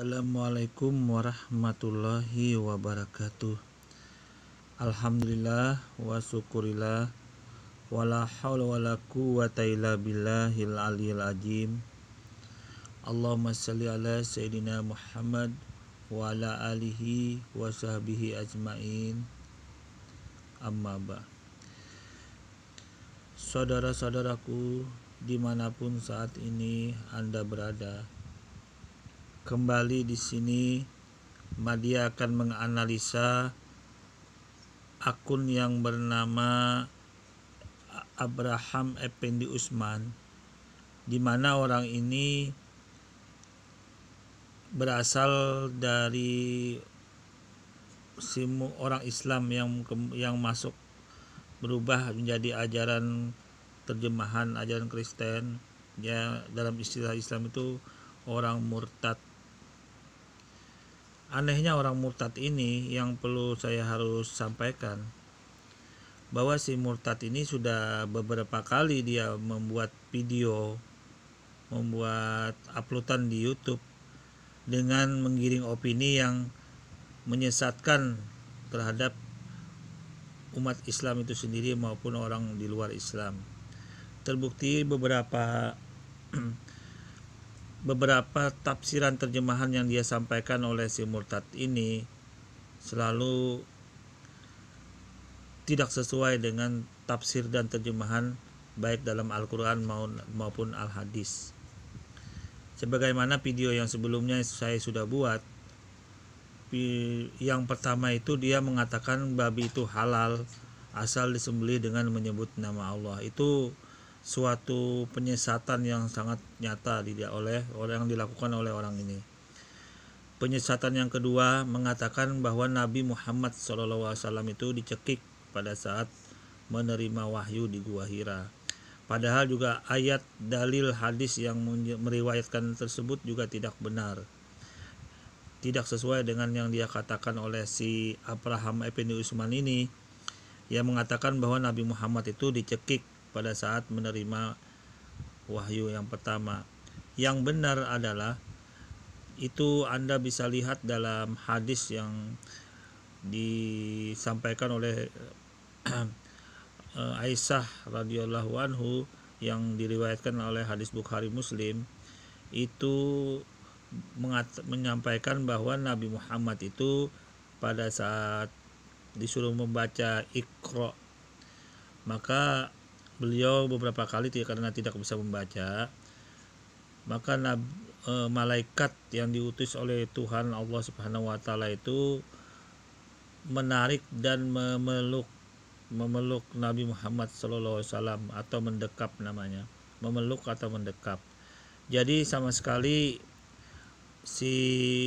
Assalamualaikum warahmatullahi wabarakatuh. Alhamdulillah wa syukurillah wala haula wala quwwata illa billahil aliyil azim. Allahumma shalli ala sayyidina Muhammad wa ala alihi wa sahbihi ajmain. Amma ba. Saudara-saudaraku dimanapun saat ini Anda berada, kembali di sini Madia akan menganalisa akun yang bernama Abraham Effendi Usman, di mana orang ini berasal dari orang Islam yang masuk berubah menjadi ajaran terjemahan ajaran Kristen. Ya, dalam istilah Islam itu orang murtad. Anehnya orang murtad ini yang perlu saya harus sampaikan, bahwa si murtad ini sudah beberapa kali dia membuat video, membuat uploadan di YouTube dengan menggiring opini yang menyesatkan terhadap umat Islam itu sendiri maupun orang di luar Islam. Terbukti beberapa tafsiran terjemahan yang dia sampaikan oleh si murtad ini selalu tidak sesuai dengan tafsir dan terjemahan baik dalam Al-Quran maupun Al-Hadis. Sebagaimana video yang sebelumnya saya sudah buat, yang pertama itu dia mengatakan babi itu halal asal disembelih dengan menyebut nama Allah. Itu suatu penyesatan yang sangat nyata oleh orang yang dilakukan oleh orang ini. Penyesatan yang kedua mengatakan bahwa Nabi Muhammad SAW itu dicekik pada saat menerima wahyu di Gua Hira. Padahal juga ayat dalil hadis yang meriwayatkan tersebut juga tidak benar. Tidak sesuai dengan yang dia katakan oleh si Abraham Effendi Usman ini, yang mengatakan bahwa Nabi Muhammad itu dicekik pada saat menerima wahyu yang pertama. Yang benar adalah itu Anda bisa lihat dalam hadis yang disampaikan oleh Aisyah radhiyallahu anhu yang diriwayatkan oleh hadis Bukhari Muslim. Itu menyampaikan bahwa Nabi Muhammad itu pada saat disuruh membaca Iqra, maka beliau beberapa kali karena tidak bisa membaca, maka malaikat yang diutus oleh Tuhan Allah Subhanahu wa taala itu menarik dan memeluk Nabi Muhammad SAW, atau mendekap namanya, memeluk atau mendekap. Jadi sama sekali si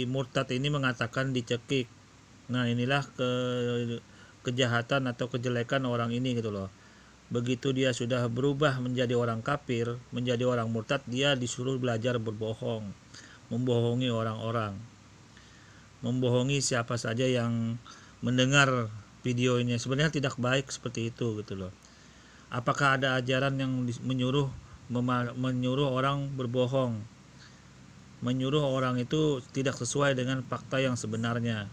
murtad ini mengatakan dicekik. Nah, inilah kejahatan atau kejelekan orang ini gitu loh. Begitu dia sudah berubah menjadi orang kafir, menjadi orang murtad, dia disuruh belajar berbohong, membohongi orang-orang, membohongi siapa saja yang mendengar video ini. Sebenarnya tidak baik seperti itu gitu loh. Apakah ada ajaran yang menyuruh orang berbohong, menyuruh orang itu tidak sesuai dengan fakta yang sebenarnya?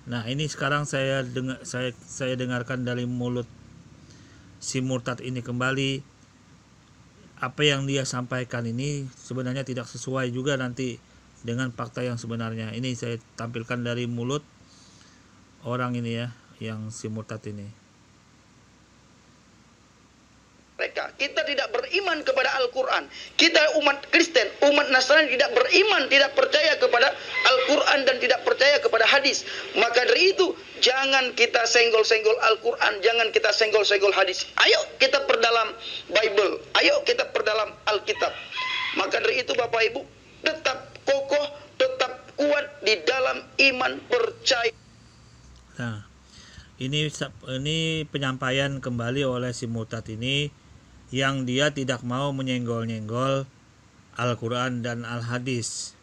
Nah, ini sekarang saya dengarkan dari mulut si murtad ini kembali. Apa yang dia sampaikan ini sebenarnya tidak sesuai juga nanti dengan fakta yang sebenarnya. Ini saya tampilkan dari mulut orang ini ya, yang si murtad ini. Kita tidak beriman kepada Al-Quran. Kita umat Kristen, umat Nasrani tidak beriman, tidak percaya kepada Al-Quran dan tidak percaya kepada hadis. Maka dari itu jangan kita senggol-senggol Al-Quran, jangan kita senggol-senggol hadis. Ayo kita perdalam Bible, ayo kita perdalam Alkitab. Maka dari itu Bapak Ibu, tetap kokoh, tetap kuat di dalam iman percaya. Nah, ini penyampaian kembali oleh si murtad ini, yang dia tidak mau menyenggol-nyenggol Al-Quran dan Al-Hadis.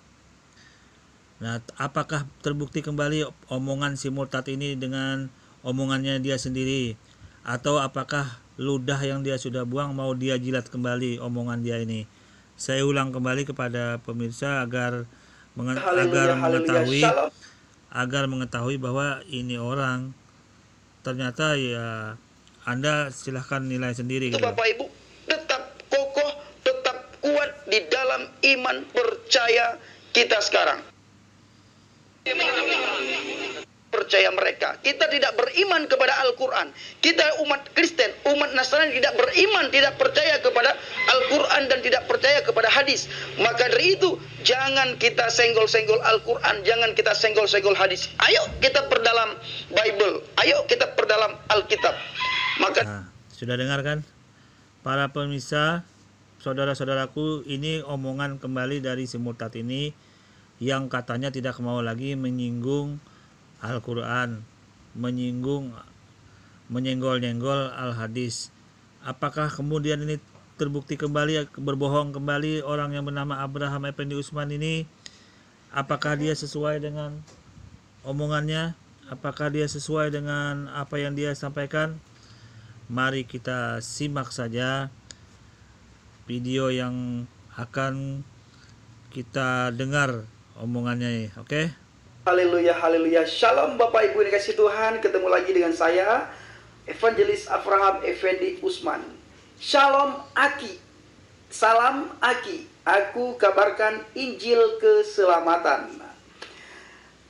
Nah, apakah terbukti kembali omongan si murtad ini dengan omongannya dia sendiri, atau apakah ludah yang dia sudah buang mau dia jilat kembali omongan dia ini? Saya ulang kembali kepada pemirsa agar Haleluya, haleluya, shalom. agar mengetahui bahwa ini orang ternyata ya Anda silahkan nilai sendiri Itu gitu. Bapak Ibu tetap kokoh, tetap kuat di dalam iman percaya kita sekarang. Percaya mereka. Kita tidak beriman kepada Al-Quran. Kita umat Kristen, umat Nasrani tidak beriman, tidak percaya kepada Al-Quran dan tidak percaya kepada hadis. Maka dari itu, jangan kita senggol-senggol Al-Quran, jangan kita senggol-senggol hadis. Ayo kita perdalam Bible, ayo kita perdalam Alkitab. Maka Nah, sudah dengar kan? Para pemirsa, saudara-saudaraku, ini omongan kembali dari si murtad ini yang katanya tidak mau lagi menyinggung Al-Quran, menyenggol-nyenggol Al-Hadis. Apakah kemudian ini terbukti kembali, berbohong kembali orang yang bernama Abraham Effendi Usman ini? Apakah dia sesuai dengan omongannya? Apakah dia sesuai dengan apa yang dia sampaikan? Mari kita simak saja video yang akan kita dengar omongannya, oke? haleluya, haleluya, shalom Bapak Ibu dikasih Tuhan. Ketemu lagi dengan saya, Evangelis Abraham Effendi Usman. Shalom Aki, salam Aki. Aku kabarkan Injil keselamatan.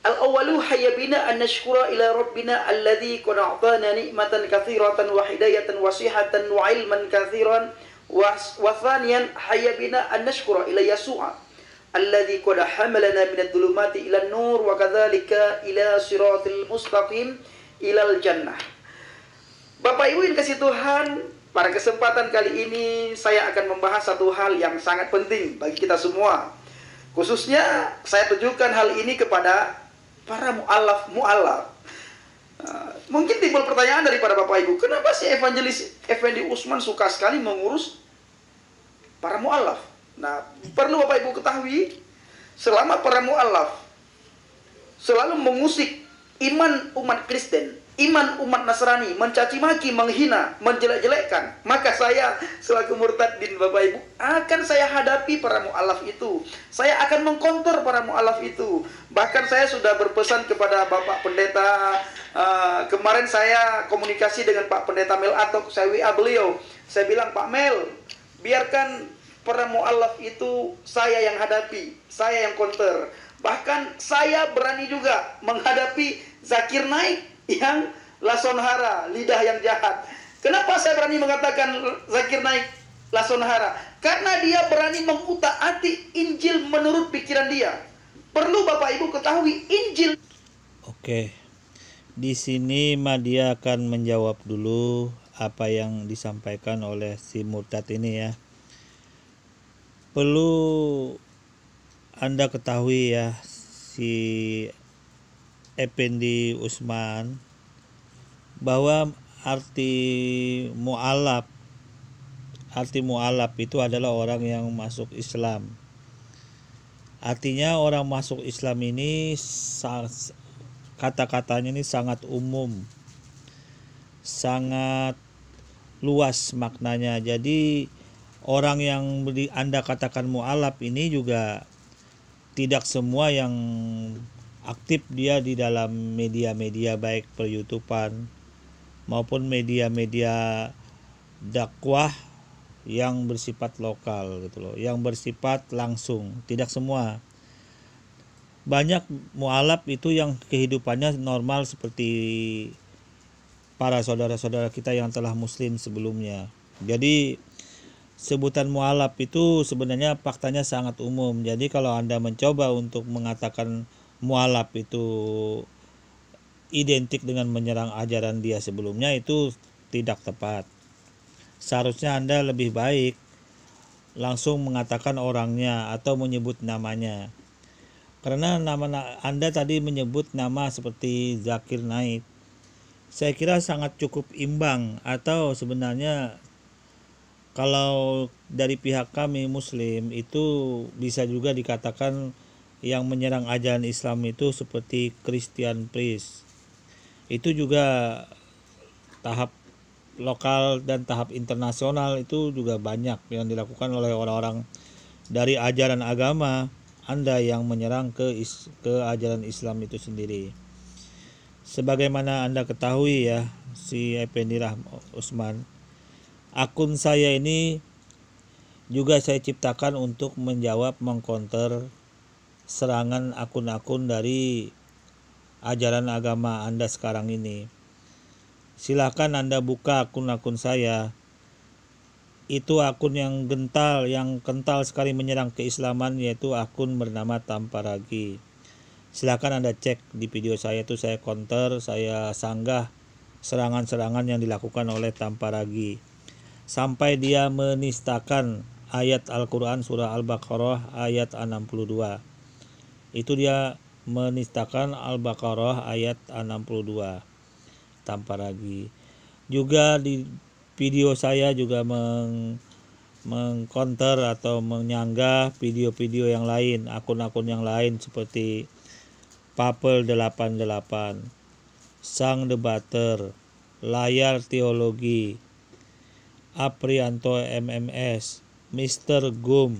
Al-awwalu hayyabina an nashkura ila rabbina alladhi qad a'tana ni'matan katsiratan wa hidayatan wasihatan wa ilman katsiran wa thaniyan hayyabina an nashkura ila Yasu'a alladzi qad hamalana minadh dhulumati ilan nur wa kadzalika ila siratil mustaqim ilal jannah. Bapak Ibu yang kasih Tuhan, pada kesempatan kali ini saya akan membahas satu hal yang sangat penting bagi kita semua. Khususnya saya tujukan hal ini kepada para mu'alaf. Mungkin timbul pertanyaan daripada Bapak Ibu, kenapa si Evangelis Effendi Usman suka sekali mengurus para mu'alaf? Nah, perlu Bapak Ibu ketahui, selama para mu'alaf selalu mengusik iman umat Kristen, iman umat Nasrani, mencaci maki, menghina, menjelek-jelekkan, maka saya selaku murtadin Bapak Ibu akan saya hadapi para mu'alaf itu. Saya akan mengkonter para mu'alaf itu. Bahkan saya sudah berpesan kepada Bapak Pendeta. Kemarin saya komunikasi dengan Pak Pendeta Mel Atok, saya WA beliau. Saya bilang, Pak Mel, biarkan para mu'alaf itu saya yang hadapi, saya yang counter. Bahkan saya berani juga menghadapi Zakir Naik yang lasonhara, lidah yang jahat. Kenapa saya berani mengatakan Zakir Naik lasonhara? Karena dia berani mengutak-atik Injil menurut pikiran dia. Perlu Bapak Ibu ketahui Injil. Oke. Di sini Madia akan menjawab dulu apa yang disampaikan oleh si murtad ini ya. Perlu Anda ketahui ya, si Effendi Usman, bahwa arti mu'alaf itu adalah orang yang masuk Islam. Artinya orang masuk Islam ini kata-katanya ini sangat umum, sangat luas maknanya. Jadi orang yang Anda katakan mu'alaf ini juga tidak semua yang aktif dia di dalam media-media baik per YouTubean maupun media-media dakwah yang bersifat lokal gitu loh, yang bersifat langsung. Tidak semua. Banyak mu'alaf itu yang kehidupannya normal seperti para saudara-saudara kita yang telah muslim sebelumnya. Jadi sebutan mu'alaf itu sebenarnya faktanya sangat umum. Jadi kalau Anda mencoba untuk mengatakan mu'alaf itu identik dengan menyerang ajaran dia sebelumnya, itu tidak tepat. Seharusnya Anda lebih baik langsung mengatakan orangnya atau menyebut namanya. Karena nama Anda tadi menyebut nama seperti Zakir Naik, saya kira sangat cukup imbang. Atau sebenarnya kalau dari pihak kami Muslim itu bisa juga dikatakan yang menyerang ajaran Islam itu seperti Christian Priest. Itu juga tahap lokal dan tahap internasional itu juga banyak yang dilakukan oleh orang-orang dari ajaran agama Anda yang menyerang ke ajaran Islam itu sendiri. Sebagaimana Anda ketahui ya, si Effendi Usman, akun saya ini juga saya ciptakan untuk menjawab, mengcounter serangan akun-akun dari ajaran agama Anda sekarang ini. Silahkan Anda buka akun-akun saya. Itu akun yang kental sekali menyerang keislaman, yaitu akun bernama Tamparagi. Silahkan Anda cek di video saya, itu saya counter, saya sanggah serangan-serangan yang dilakukan oleh Tamparagi. Sampai dia menistakan ayat Al-Quran surah Al-Baqarah ayat 62. Itu dia menistakan Al-Baqarah ayat 62. Tamparagi. Juga di video saya juga mengcounter atau menyanggah video-video yang lain, akun-akun yang lain seperti Papel 88, Sang Debater, Layar Teologi, Aprianto MMS, Mr. Gum,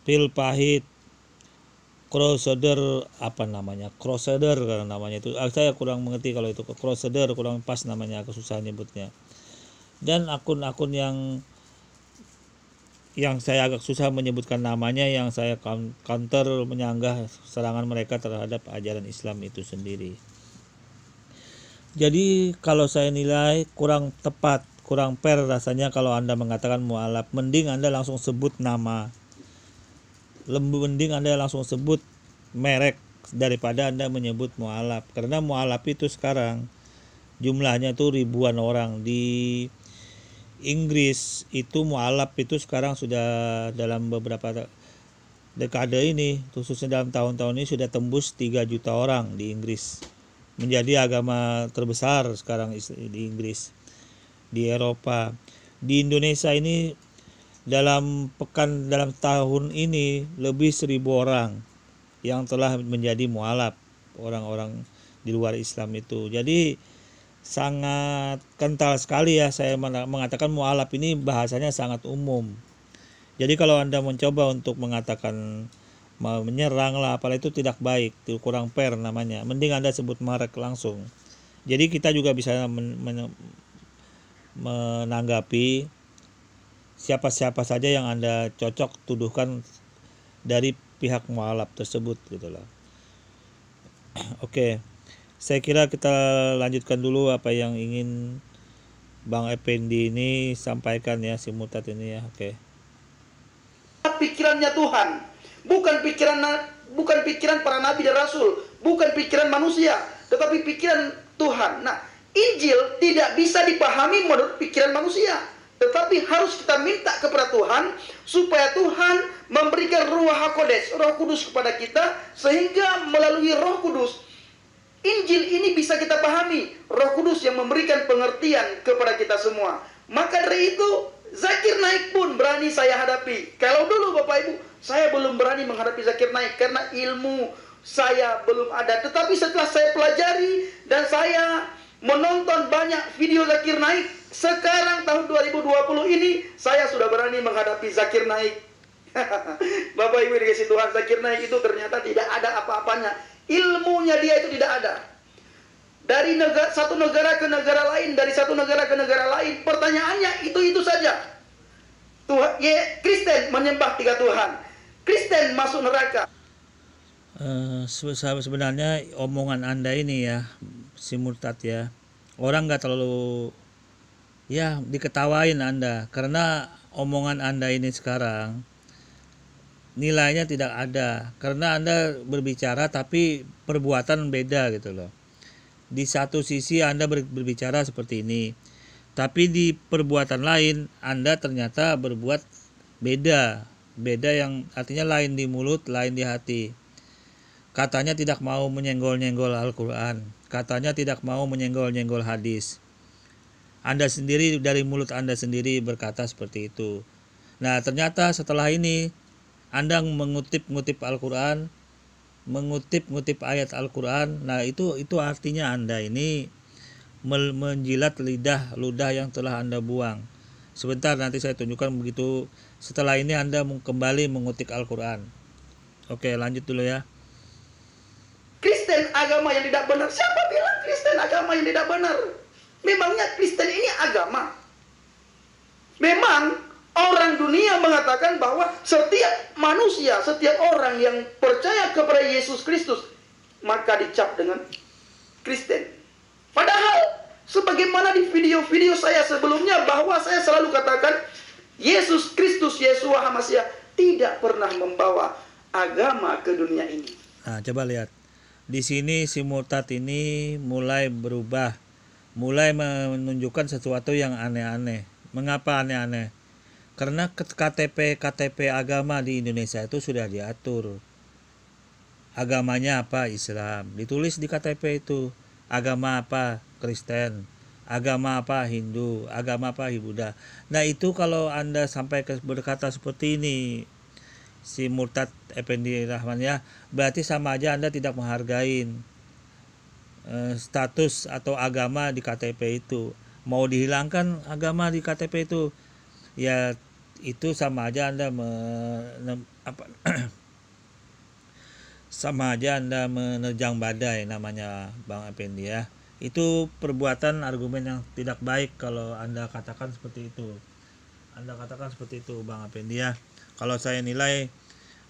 Pil Pahit, Crusader Crusader karena namanya itu saya kurang mengerti, kalau itu Crusader kurang pas namanya, aku susah nyebutnya. Dan akun-akun yang saya agak susah menyebutkan namanya, yang saya counter menyanggah serangan mereka terhadap ajaran Islam itu sendiri. Jadi kalau saya nilai kurang tepat, kurang fair rasanya kalau Anda mengatakan mualaf. Mending Anda langsung sebut nama, mending Anda langsung sebut merek daripada Anda menyebut mualaf. Karena mualaf itu sekarang jumlahnya tuh ribuan orang. Di Inggris itu mualaf itu sekarang sudah dalam beberapa dekade ini, khususnya dalam tahun-tahun ini, sudah tembus 3 juta orang di Inggris. Menjadi agama terbesar sekarang di Inggris, di Eropa. Di Indonesia ini dalam tahun ini lebih 1.000 orang yang telah menjadi mualaf, orang-orang di luar Islam itu. Jadi sangat kental sekali ya saya mengatakan mualaf ini, bahasanya sangat umum. Jadi kalau Anda mencoba untuk mengatakan menyerang lah, apalah, itu tidak baik, itu kurang fair namanya. Mending Anda sebut merek langsung. Jadi kita juga bisa menanggapi siapa-siapa saja yang Anda cocok tuduhkan dari pihak mualaf tersebut gitu loh. Oke, saya kira kita lanjutkan dulu apa yang ingin Bang Effendi ini sampaikan ya, si Murtad ini ya. Oke. Pikirannya Tuhan, bukan pikiran para nabi dan rasul, bukan pikiran manusia, tetapi pikiran Tuhan. Nah, Injil tidak bisa dipahami menurut pikiran manusia, tetapi harus kita minta kepada Tuhan supaya Tuhan memberikan Ruach HaKodes, Roh Kudus kepada kita, sehingga melalui Roh Kudus Injil ini bisa kita pahami. Roh Kudus yang memberikan pengertian kepada kita semua. Maka dari itu Zakir Naik pun berani saya hadapi. Kalau dulu Bapak Ibu, saya belum berani menghadapi Zakir Naik karena ilmu saya belum ada. Tetapi setelah saya pelajari dan saya menonton banyak video Zakir Naik, sekarang tahun 2020 ini saya sudah berani menghadapi Zakir Naik. Bapak Ibu dikasih Tuhan, Zakir Naik itu ternyata tidak ada apa-apanya. Ilmunya dia itu tidak ada. Dari satu negara ke negara lain, dari satu negara ke negara lain, pertanyaannya itu saja. Tuhan, Kristen menyembah 3 Tuhan. Kristen masuk neraka. Sebenarnya omongan Anda ini ya, si Murtad ya, orang nggak terlalu ya diketawain Anda, karena omongan Anda ini sekarang nilainya tidak ada, karena Anda berbicara tapi perbuatan beda gitu loh. Di satu sisi Anda berbicara seperti ini, tapi di perbuatan lain Anda ternyata berbuat beda yang artinya lain di mulut, lain di hati. Katanya tidak mau menyenggol-nyenggol Al-Quran, katanya tidak mau menyenggol-nyenggol hadis. Anda sendiri, dari mulut Anda sendiri berkata seperti itu. Nah, ternyata setelah ini Anda mengutip Al-Quran, mengutip ayat Al-Quran. Nah, itu artinya Anda ini menjilat ludah yang telah Anda buang. Sebentar, nanti saya tunjukkan begitu. Setelah ini Anda kembali mengutik Al-Quran. Oke, lanjut dulu ya. Kristen agama yang tidak benar. Siapa bilang Kristen agama yang tidak benar? Memangnya Kristen ini agama? Memang orang dunia mengatakan bahwa setiap manusia, setiap orang yang percaya kepada Yesus Kristus, maka dicap dengan Kristen. Padahal, sebagaimana di video-video saya sebelumnya, bahwa saya selalu katakan, Yesus Kristus, Yeshua HaMashiach, tidak pernah membawa agama ke dunia ini. Nah, coba lihat. Di sini si murtad ini mulai berubah, mulai menunjukkan sesuatu yang aneh-aneh. Mengapa aneh-aneh? Karena KTP agama di Indonesia itu sudah diatur. Agamanya apa? Islam. Ditulis di KTP itu. Agama apa? Kristen. Agama apa? Hindu. Agama apa? Buddha. Nah, itu kalau Anda sampai berkata seperti ini, si murtad Effendi Rahman, ya, berarti sama aja Anda tidak menghargai status atau agama di KTP itu. Mau dihilangkan agama di KTP itu, ya itu sama aja Anda sama aja Anda menerjang badai, namanya Bang Effendi ya. Itu perbuatan argumen yang tidak baik kalau Anda katakan seperti itu. Anda katakan seperti itu, Bang Effendi ya. Kalau saya nilai,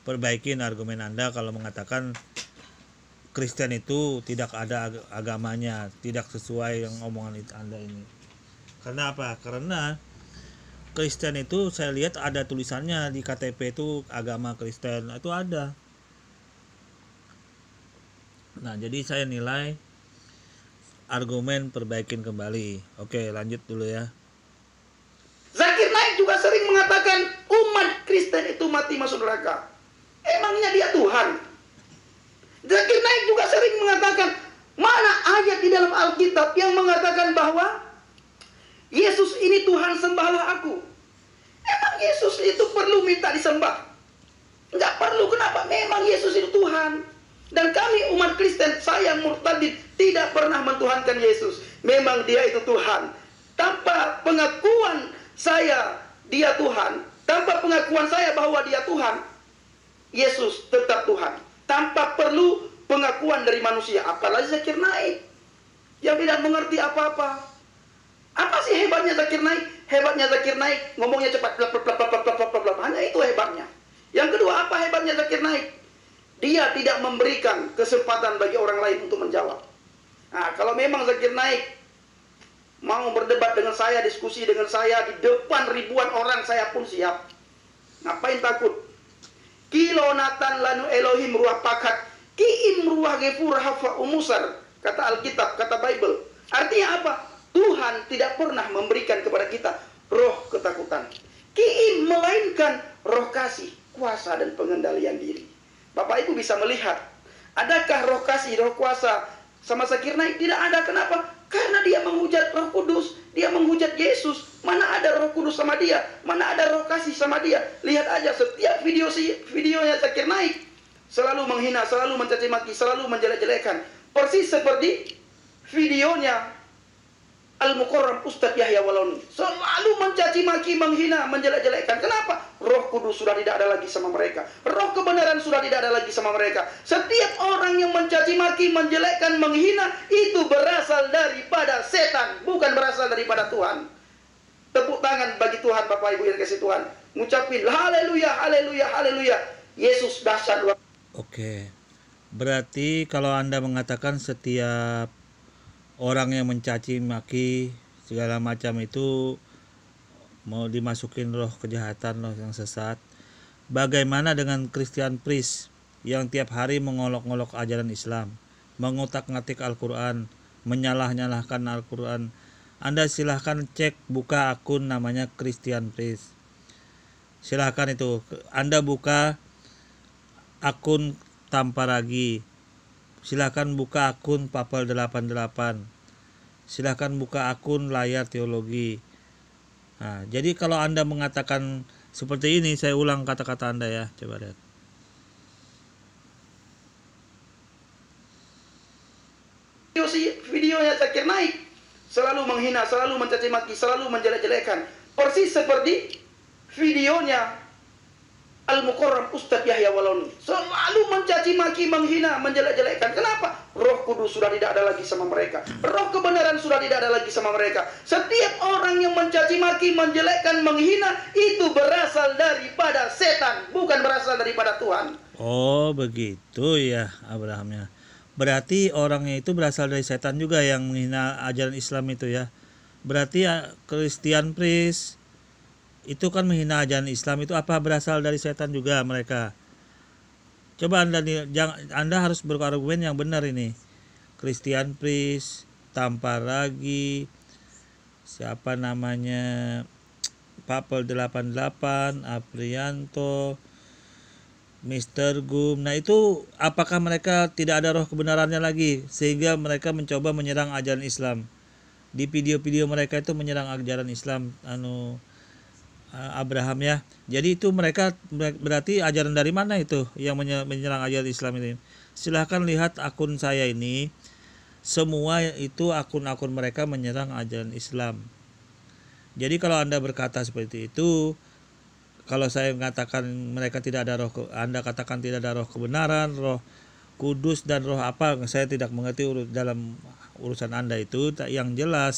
perbaikin argumen Anda kalau mengatakan Kristen itu tidak ada agamanya, tidak sesuai yang omongan Anda ini. Karena apa? Karena Kristen itu saya lihat ada tulisannya di KTP itu agama Kristen, itu ada. Nah, jadi saya nilai argumen perbaikin kembali. Oke, lanjut dulu ya. Zakir Naik juga sering mengatakan umat Kristen itu mati masuk neraka. Emangnya dia Tuhan? Zakir Naik juga sering mengatakan, mana ayat di dalam Alkitab yang mengatakan bahwa Yesus ini Tuhan, sembahlah aku. Emang Yesus itu perlu minta disembah? Enggak perlu. Kenapa? Memang Yesus itu Tuhan. Dan kami umat Kristen, saya murtadin, tidak pernah mentuhankan Yesus. Memang dia itu Tuhan. Tanpa pengakuan saya dia Tuhan, tanpa pengakuan saya bahwa dia Tuhan, Yesus tetap Tuhan. Tanpa perlu pengakuan dari manusia. Apalagi Zakir Naik yang tidak mengerti apa-apa. Apa sih hebatnya Zakir Naik? Hebatnya Zakir Naik ngomongnya cepat, hanya itu hebatnya. Yang kedua, apa hebatnya Zakir Naik? Dia tidak memberikan kesempatan bagi orang lain untuk menjawab. Nah, kalau memang Zakir Naik mau berdebat dengan saya, diskusi dengan saya di depan ribuan orang, saya pun siap. Ngapain takut? Kilonatan lanu Elohim ruah pakat, kiim ruah gefur hafa umusar, kata Alkitab, kata Bible. Artinya apa? Tuhan tidak pernah memberikan kepada kita roh ketakutan, kiim, melainkan roh kasih, kuasa dan pengendalian diri. Bapak Ibu bisa melihat, adakah roh kasih, roh kuasa sama Zakir Naik? Tidak ada. Kenapa? Karena dia menghujat Roh Kudus, dia menghujat Yesus. Mana ada Roh Kudus sama dia? Mana ada roh kasih sama dia? Lihat aja setiap videonya Zakir Naik selalu menghina, selalu mencaci maki, selalu menjelek-jelekan. Persis seperti videonya Al-Mukarram Ustadz Yahya Walauni, selalu mencaci maki, menghina, menjelek-jelekan. Kenapa? Roh Kudus sudah tidak ada lagi sama mereka. Roh kebenaran sudah tidak ada lagi sama mereka. Setiap orang yang mencaci maki, menjelekkan, menghina, itu berasal daripada setan, bukan berasal daripada Tuhan. Tepuk tangan bagi Tuhan, Bapak Ibu yang kasih Tuhan. Ngucapin haleluya, haleluya, haleluya. Yesus dahsyat luar. Oke. Berarti kalau Anda mengatakan setiap orang yang mencaci maki segala macam itu mau dimasukin roh kejahatan, roh yang sesat, bagaimana dengan Christian priest yang tiap hari mengolok-olok ajaran Islam, mengutak-ngatik Al-Quran, menyalah-nyalahkan Al-Quran? Anda silahkan cek, buka akun namanya Christian priest. Silahkan itu, Anda buka akun Tamparagi, silahkan buka akun Papel 88, silahkan buka akun Layar Teologi. Nah, jadi kalau Anda mengatakan seperti ini, saya ulang kata-kata Anda ya, coba lihat. Videonya Zakir Naik selalu menghina, selalu mencaci maki, selalu menjelek-jelekan. Persis seperti videonya Al-Mukarram Ustadz Yahya Walauni. Selalu mencaci maki, menghina, menjelek-jelekkan. Kenapa? Roh Kudus sudah tidak ada lagi sama mereka. Roh kebenaran sudah tidak ada lagi sama mereka. Setiap orang yang mencaci maki, menjelekkan, menghina, itu berasal daripada setan, bukan berasal daripada Tuhan. Oh begitu ya Abrahamnya. Berarti orangnya itu berasal dari setan juga yang menghina ajaran Islam itu ya. Berarti ya, Christian Priest itu kan menghina ajaran Islam, itu apa berasal dari setan juga mereka? Coba Anda harus berargumen yang benar ini. Christian Priest, Tampar Ragi, siapa namanya, Papel 88, Aprianto, Mr. Gum. Nah itu apakah mereka tidak ada roh kebenarannya lagi sehingga mereka mencoba menyerang ajaran Islam? Di video-video mereka itu menyerang ajaran Islam Abraham ya. Jadi itu mereka berarti ajaran dari mana itu yang menyerang ajaran Islam ini? Silahkan lihat akun saya ini. Semua itu akun-akun mereka menyerang ajaran Islam. Jadi kalau Anda berkata seperti itu, kalau saya mengatakan mereka tidak ada roh, Anda katakan tidak ada roh kebenaran, roh kudus dan roh apa, saya tidak mengerti dalam urusan Anda itu. Yang jelas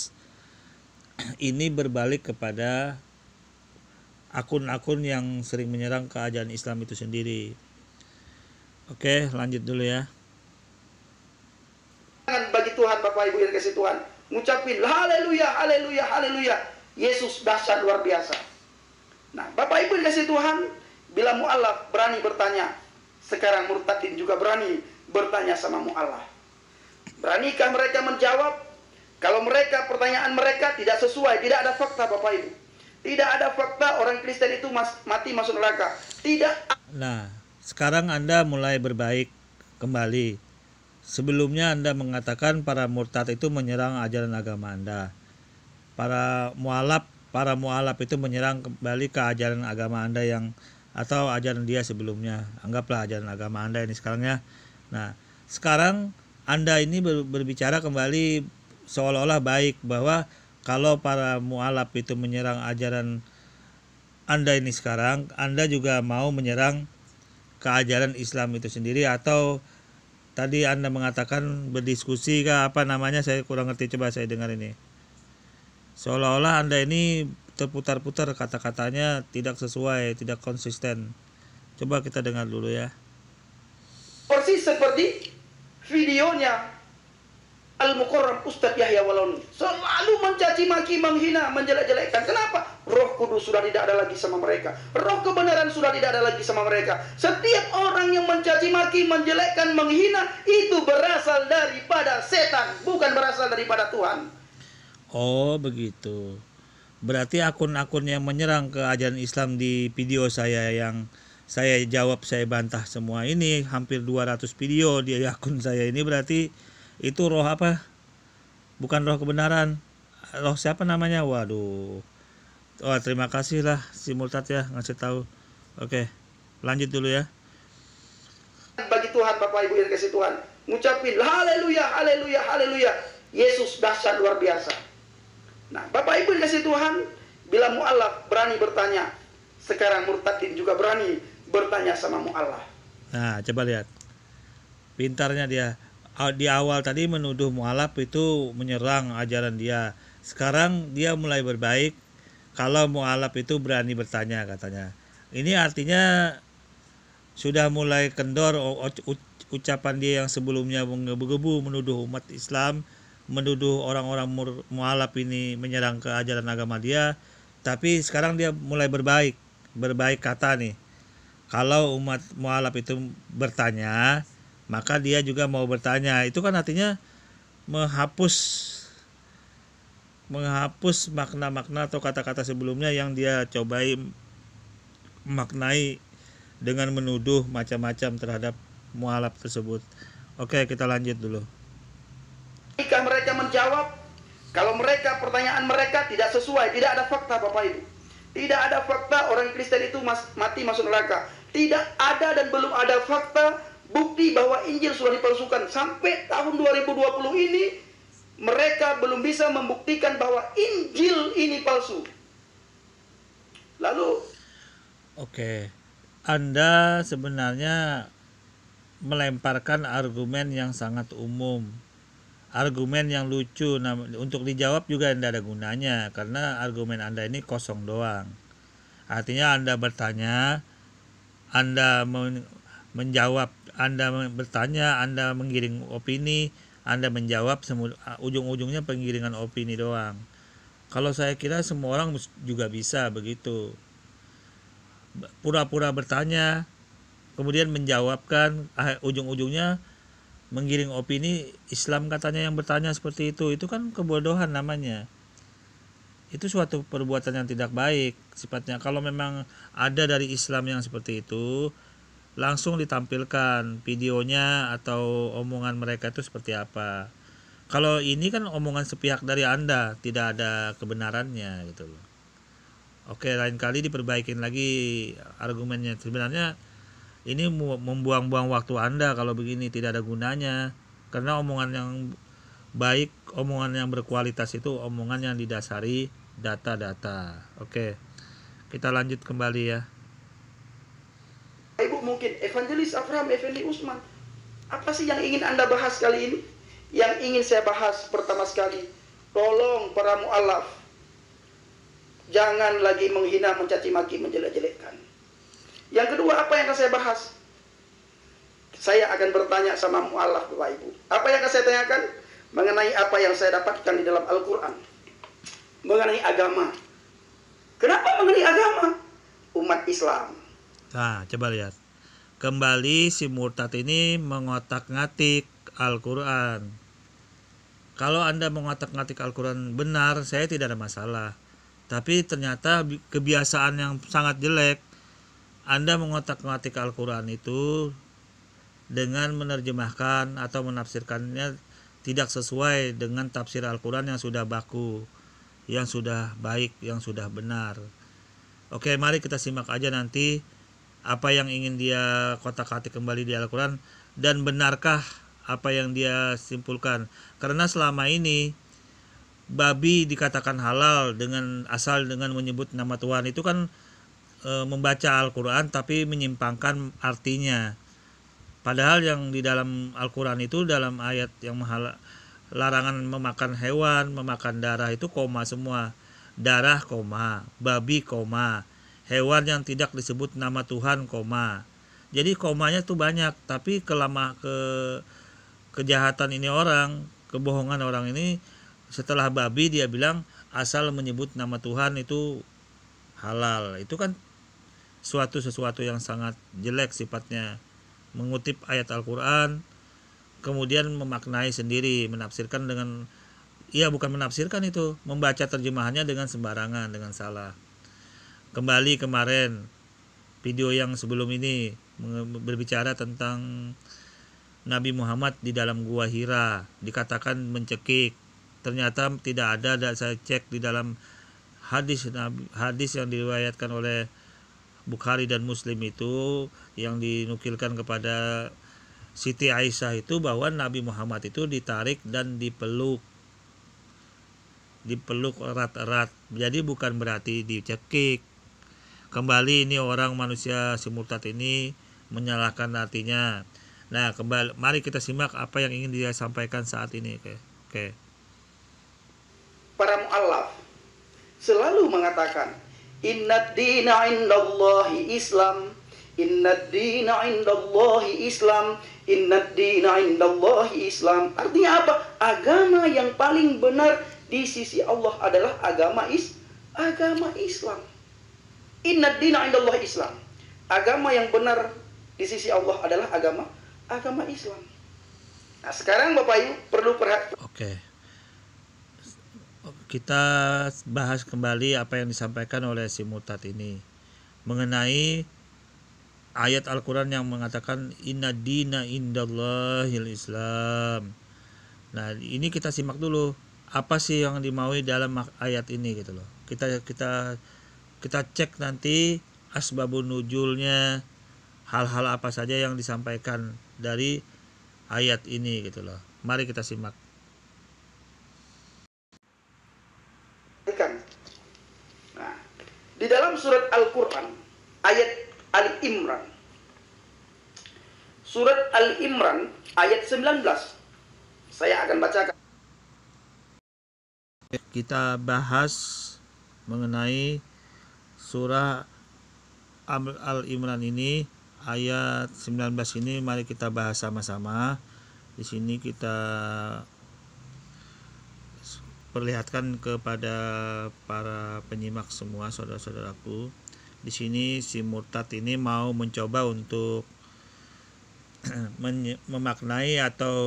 ini berbalik kepada akun-akun yang sering menyerang ke ajaran Islam itu sendiri. Oke, lanjut dulu ya. Bagi Tuhan, Bapak Ibu yang kasih Tuhan, ngucapin haleluya, haleluya, haleluya. Yesus dahsyat luar biasa. Nah, Bapak Ibu yang kasih Tuhan, bila mu'alaf berani bertanya, sekarang murtadin juga berani bertanya sama mu'alaf. Beranikah mereka menjawab? Kalau mereka, pertanyaan mereka tidak sesuai, tidak ada fakta, Bapak Ibu. Tidak ada fakta orang Kristen itu mati masuk neraka. Tidak. Nah, sekarang Anda mulai berbaik kembali. Sebelumnya Anda mengatakan para murtad itu menyerang ajaran agama Anda. Para mualaf itu menyerang kembali ke ajaran agama Anda atau ajaran dia sebelumnya. Anggaplah ajaran agama Anda ini sekarangnya. Nah, sekarang Anda ini berbicara kembali seolah-olah baik, bahwa kalau para mualaf itu menyerang ajaran Anda ini sekarang, Anda juga mau menyerang ke ajaran Islam itu sendiri. Atau tadi Anda mengatakan berdiskusi ke apa namanya, saya kurang ngerti, coba saya dengar ini. Seolah-olah Anda ini terputar-putar kata-katanya, tidak sesuai, tidak konsisten. Coba kita dengar dulu ya. Persis seperti videonya Al-Mukarram Ustadz Yahya Walauni. Selalu mencaci maki, menghina, menjelek-jelekkan. Kenapa? Roh Kudus sudah tidak ada lagi sama mereka. Roh kebenaran sudah tidak ada lagi sama mereka. Setiap orang yang mencaci maki, menjelekkan, menghina, itu berasal daripada setan, bukan berasal daripada Tuhan. Oh begitu. Berarti akun-akun yang menyerang ke ajaran Islam di video saya yang saya jawab, saya bantah semua ini, hampir 200 video di akun saya ini, berarti itu roh apa? Bukan roh kebenaran. Roh siapa namanya? Waduh. Oh, terima kasih lah si murtad ya ngasih tahu. Oke, lanjut dulu ya. Bagi Tuhan, Bapak Ibu yang kasih Tuhan, ngucapin haleluya, haleluya, haleluya. Yesus dahsyat luar biasa. Nah, Bapak Ibu yang kasih Tuhan, bila mu'alaf berani bertanya, sekarang murtadin juga berani bertanya sama mu'alaf. Nah, coba lihat. Pintarnya dia. Di awal tadi menuduh mu'alaf itu menyerang ajaran dia. Sekarang dia mulai berbaik kalau mu'alaf itu berani bertanya katanya. Ini artinya sudah mulai kendor ucapan dia yang sebelumnya menggebu-gebu menuduh umat Islam, menuduh orang-orang mu'alaf ini menyerang ke ajaran agama dia. Tapi sekarang dia mulai berbaik kata nih. Kalau umat mu'alaf itu bertanya, maka dia juga mau bertanya. Itu kan artinya menghapus makna-makna atau kata-kata sebelumnya yang dia cobai maknai dengan menuduh macam-macam terhadap mu'alaf tersebut. Oke, kita lanjut dulu. Jika mereka menjawab, kalau mereka, pertanyaan mereka tidak sesuai, tidak ada fakta, Bapak Ibu. Tidak ada fakta orang Kristen itu mati masuk neraka. Tidak ada dan belum ada fakta bukti bahwa Injil sudah dipalsukan. Sampai tahun 2020 ini mereka belum bisa membuktikan bahwa Injil ini palsu. Lalu Oke, Anda sebenarnya melemparkan argumen yang sangat umum, argumen yang lucu. Nah, untuk dijawab juga tidak ada gunanya karena argumen Anda ini kosong doang. Artinya Anda bertanya, Anda menjawab, Anda bertanya, Anda menggiring opini, Anda menjawab, ujung-ujungnya penggiringan opini doang. Kalau saya kira semua orang juga bisa begitu, pura-pura bertanya kemudian menjawabkan, ujung-ujungnya menggiring opini. Islam katanya yang bertanya seperti itu kan kebodohan namanya. Itu suatu perbuatan yang tidak baik sifatnya. Kalau memang ada dari Islam yang seperti itu, langsung ditampilkan videonya atau omongan mereka itu seperti apa. Kalau ini kan omongan sepihak dari Anda, tidak ada kebenarannya gitu loh. Oke, lain kali diperbaikin lagi argumennya. Sebenarnya ini membuang-buang waktu Anda kalau begini, tidak ada gunanya. Karena omongan yang baik, omongan yang berkualitas itu omongan yang didasari data-data. Oke, kita lanjut kembali ya. Ibu mungkin Evangelis Abraham Effendi Usman, apa sih yang ingin Anda bahas kali ini? Yang ingin saya bahas pertama sekali, tolong para mu'alaf, jangan lagi menghina, mencaci maki, menjelek-jelekkan. Yang kedua, apa yang akan saya bahas? Saya akan bertanya sama mu'alaf Bapak Ibu. Apa yang akan saya tanyakan? Mengenai apa yang saya dapatkan di dalam Al-Quran. Mengenai agama. Kenapa mengenai agama? Umat Islam. Nah, coba lihat. Kembali si murtad ini mengotak-ngatik Al-Quran. Kalau Anda mengotak-ngatik Al-Quran benar, saya tidak ada masalah. Tapi ternyata kebiasaan yang sangat jelek, Anda mengotak-ngatik Al-Quran itu dengan menerjemahkan atau menafsirkannya tidak sesuai dengan tafsir Al-Quran yang sudah baku, yang sudah baik, yang sudah benar. Oke, mari kita simak aja nanti apa yang ingin dia kotak-katik kembali di Al-Quran, dan benarkah apa yang dia simpulkan. Karena selama ini babi dikatakan halal dengan asal dengan menyebut nama Tuhan, itu kan membaca Al-Quran tapi menyimpangkan artinya. Padahal yang di dalam Al-Quran itu, dalam ayat yang larangan memakan hewan, memakan darah itu koma semua. Darah koma, babi koma, hewan yang tidak disebut nama Tuhan koma. Jadi komanya tuh banyak. Tapi kejahatan ini orang, kebohongan orang ini, setelah babi dia bilang asal menyebut nama Tuhan itu halal. Itu kan sesuatu yang sangat jelek sifatnya. Mengutip ayat Al-Quran kemudian memaknai sendiri, menafsirkan dengan, bukan menafsirkan, itu membaca terjemahannya dengan sembarangan, dengan salah. Kembali kemarin video yang sebelum ini berbicara tentang Nabi Muhammad di dalam gua Hira, dikatakan mencekik. Ternyata tidak ada, dan saya cek di dalam hadis yang diriwayatkan oleh Bukhari dan Muslim itu, yang dinukilkan kepada Siti Aisyah itu, bahwa Nabi Muhammad itu ditarik dan dipeluk erat-erat. Jadi bukan berarti dicekik. Kembali ini orang manusia si murtad ini menyalahkan artinya. Nah, kembali mari kita simak apa yang ingin dia sampaikan saat ini. Oke. Para mu'alaf selalu mengatakan innad dina indallahi Islam, innad dina indallahi Islam, innad dina indallahi Islam. Artinya apa? Agama yang paling benar di sisi Allah adalah agama Islam. Innad dina indallahi Islam. Agama yang benar di sisi Allah adalah agama Islam. Nah, sekarang Bapak Ibu perlu perhatikan. Oke. Kita bahas kembali apa yang disampaikan oleh si murtad ini mengenai ayat Al-Quran yang mengatakan inna dina indallahil Islam. Nah, ini kita simak dulu apa sih yang dimaui dalam ayat ini gitu loh. Kita cek nanti asbabun nuzulnya, hal-hal apa saja yang disampaikan dari ayat ini gitu loh. Mari kita simak. Nah, di dalam surat Al-Quran ayat Ali Imran. Surat Ali Imran ayat 19. Saya akan bacakan. Kita bahas mengenai surah Al-Imran ini, ayat 19 ini. Mari kita bahas sama-sama. Di sini kita perlihatkan kepada para penyimak semua, saudara-saudaraku. Di sini si murtad ini mau mencoba untuk memaknai atau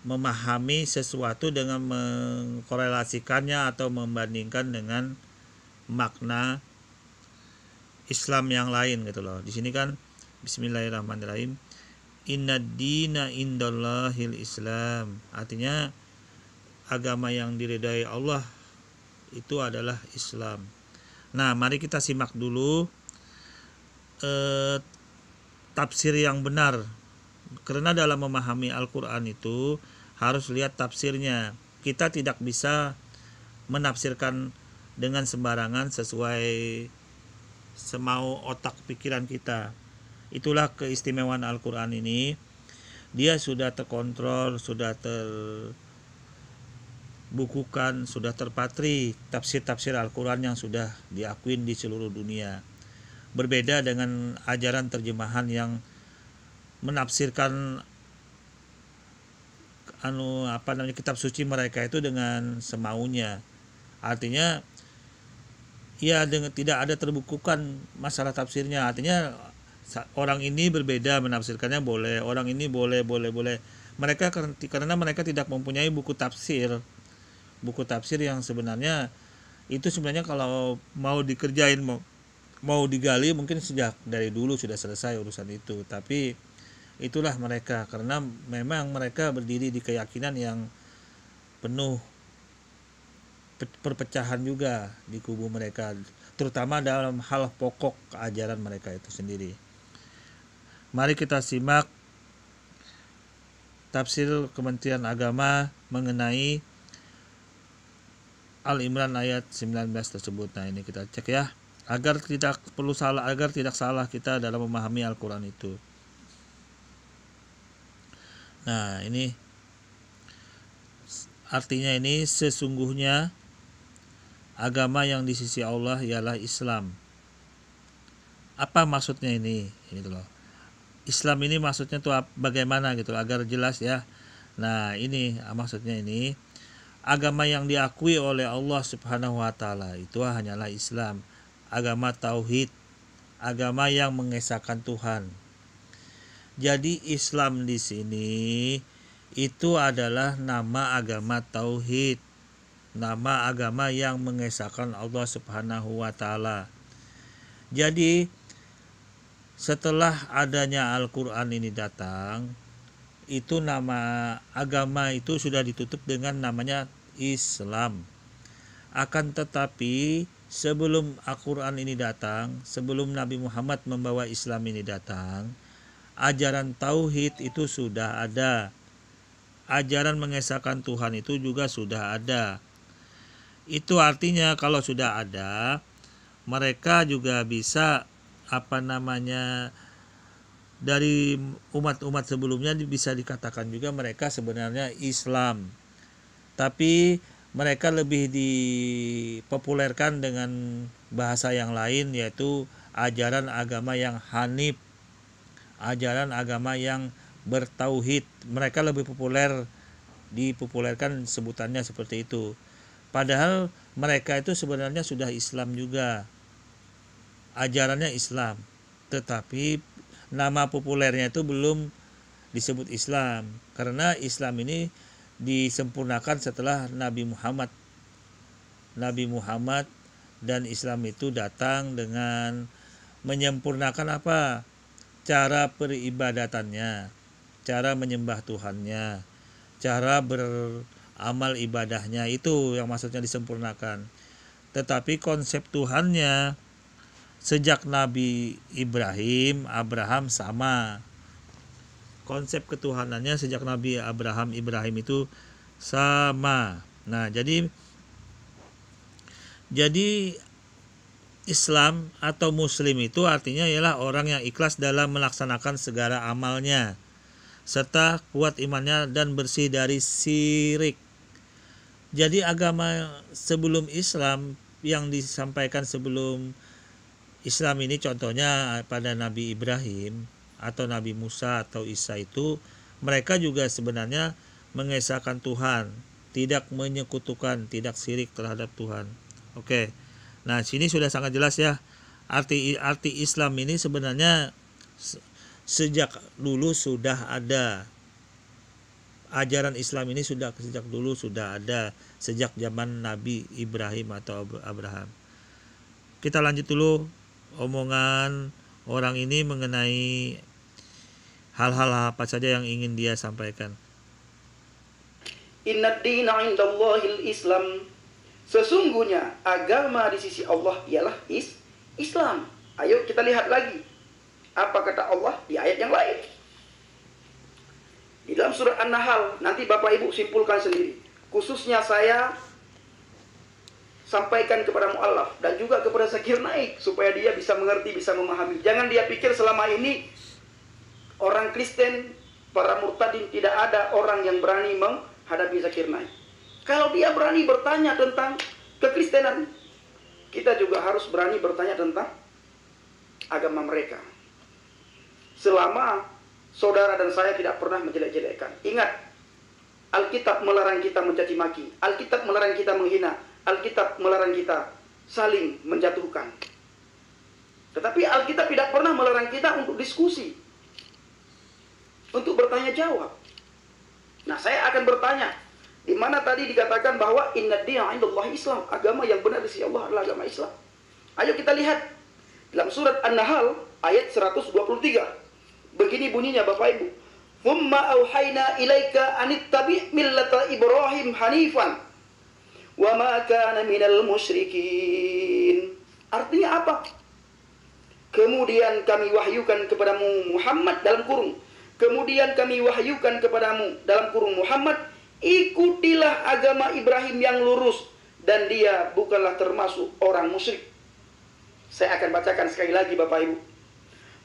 memahami sesuatu dengan mengkorelasikannya atau membandingkan dengan makna Islam yang lain gitu loh. Di sini kan Bismillahirrahmanirrahim. Innad dina indallahil Islam. Artinya agama yang diridai Allah itu adalah Islam. Nah, mari kita simak dulu tafsir yang benar. Karena dalam memahami Al-Quran itu harus lihat tafsirnya. Kita tidak bisa menafsirkan dengan sembarangan sesuai semau otak pikiran kita. Itulah keistimewaan Al-Quran ini. Dia sudah terkontrol, sudah terbukukan, sudah terpatri tafsir-tafsir Al-Quran yang sudah diakuin di seluruh dunia. Berbeda dengan ajaran terjemahan yang menafsirkan kitab suci mereka itu dengan semaunya. Artinya ya tidak ada terbukukan masalah tafsirnya. Artinya orang ini berbeda menafsirkannya boleh, orang ini boleh. Mereka karena mereka tidak mempunyai buku tafsir yang sebenarnya itu sebenarnya kalau mau dikerjain mau digali mungkin sejak dari dulu sudah selesai urusan itu. Tapi itulah mereka, karena memang mereka berdiri di keyakinan yang penuh perpecahan juga di kubu mereka, terutama dalam hal pokok ajaran mereka itu sendiri. Mari kita simak tafsir Kementerian Agama mengenai Al-Imran ayat 19 tersebut. Nah, ini kita cek ya, agar tidak salah kita dalam memahami Al-Quran itu. Nah, ini artinya ini sesungguhnya agama yang di sisi Allah ialah Islam. Apa maksudnya ini? Ini loh. Islam ini maksudnya tuh bagaimana gitu agar jelas ya. Nah, ini maksudnya ini agama yang diakui oleh Allah Subhanahu wa taala itu hanyalah Islam, agama tauhid, agama yang mengesahkan Tuhan. Jadi Islam di sini itu adalah nama agama tauhid, nama agama yang mengesahkan Allah Subhanahu wa taala. Jadi setelah adanya Al-Qur'an ini datang, itu nama agama itu sudah ditutup dengan namanya Islam. Akan tetapi sebelum Al-Qur'an ini datang, sebelum Nabi Muhammad membawa Islam ini datang, ajaran tauhid itu sudah ada. Ajaran mengesahkan Tuhan itu juga sudah ada. Itu artinya kalau sudah ada, mereka juga bisa dari umat-umat sebelumnya bisa dikatakan juga mereka sebenarnya Islam. Tapi mereka lebih dipopulerkan dengan bahasa yang lain, yaitu ajaran agama yang hanif, ajaran agama yang bertauhid. Mereka lebih dipopulerkan sebutannya seperti itu. Padahal mereka itu sebenarnya sudah Islam juga, ajarannya Islam, tetapi nama populernya itu belum disebut Islam, karena Islam ini disempurnakan setelah Nabi Muhammad dan Islam itu datang dengan menyempurnakan apa? Cara peribadatannya, cara menyembah Tuhannya, cara beramal ibadahnya, itu yang maksudnya disempurnakan. Tetapi konsep Tuhannya sejak Nabi Abraham sama. Konsep ketuhanannya sejak Nabi Ibrahim itu sama. Nah, jadi Islam atau Muslim itu artinya ialah orang yang ikhlas dalam melaksanakan segala amalnya, serta kuat imannya dan bersih dari syirik. Jadi agama sebelum Islam yang disampaikan sebelum Islam ini contohnya pada Nabi Ibrahim atau Nabi Musa atau Isa itu, mereka juga sebenarnya mengesahkan Tuhan, tidak menyekutukan, tidak syirik terhadap Tuhan. Oke. Nah, sini sudah sangat jelas ya. Arti Islam ini sebenarnya sejak dulu sudah ada. Ajaran Islam ini sejak dulu sudah ada, sejak zaman Nabi Ibrahim atau Abraham. Kita lanjut dulu omongan orang ini mengenai hal-hal apa saja yang ingin dia sampaikan. Inna dina indallahil Islam. Sesungguhnya agama di sisi Allah ialah Islam. Ayo kita lihat lagi. Apa kata Allah di ayat yang lain? Di dalam surat An-Nahl, nanti Bapak Ibu simpulkan sendiri. Khususnya saya sampaikan kepada mu'allaf dan juga kepada Zakir Naik supaya dia bisa mengerti, bisa memahami. Jangan dia pikir selama ini orang Kristen, para murtadin, tidak ada orang yang berani menghadapi Zakir Naik. Kalau dia berani bertanya tentang kekristenan, kita juga harus berani bertanya tentang agama mereka. Selama saudara dan saya tidak pernah menjelek-jelekkan. Ingat, Alkitab melarang kita mencaci maki. Alkitab melarang kita menghina. Alkitab melarang kita saling menjatuhkan. Tetapi Alkitab tidak pernah melarang kita untuk diskusi, untuk bertanya jawab. Nah, saya akan bertanya, di mana tadi dikatakan bahwa inna dina indallahi Islam, agama yang benar di sisi Allah adalah agama Islam. Ayo kita lihat dalam surat An-Nahl ayat 123. Begini bunyinya Bapak Ibu. Thumma auhayna ilaika anittabi' millata Ibrahim hanifan wa ma kana minal musyrikin. Artinya apa? Kemudian kami wahyukan kepadamu Muhammad dalam kurung. Kemudian kami wahyukan kepadamu dalam kurung Muhammad, ikutilah agama Ibrahim yang lurus dan dia bukanlah termasuk orang musyrik. Saya akan bacakan sekali lagi Bapak Ibu.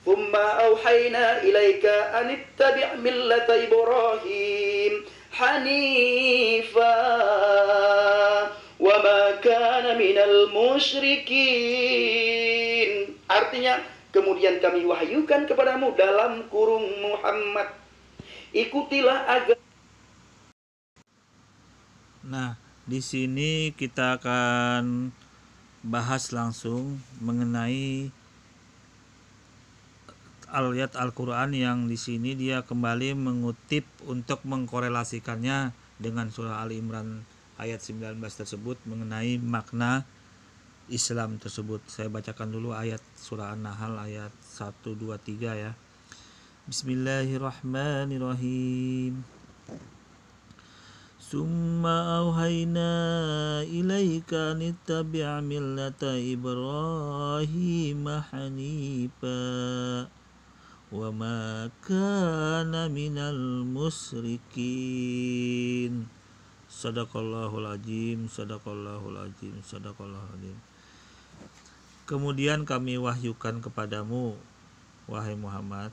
Thumma auhayna ilaika anittabi' millata Ibrahim hanifa wa ma kana minal musyrikin. Artinya, kemudian kami wahyukan kepadamu dalam kurung Muhammad, ikutilah agama. Nah, di sini kita akan bahas langsung mengenai ayat Al-Quran yang di sini dia kembali mengutip untuk mengkorelasikannya dengan surah Ali Imran ayat 19 tersebut mengenai makna Islam tersebut. Saya bacakan dulu ayat surah An-Nahl ayat 1, 2, 3 ya. Bismillahirrahmanirrahim. Summa auhayna ilaika nittabi' millata Ibrahim hanifa wa ma kana minal musyrikin. Sadaqallahul azim, sadaqallahul azim, sadaqallahul azim. Kemudian kami wahyukan kepadamu, wahai Muhammad,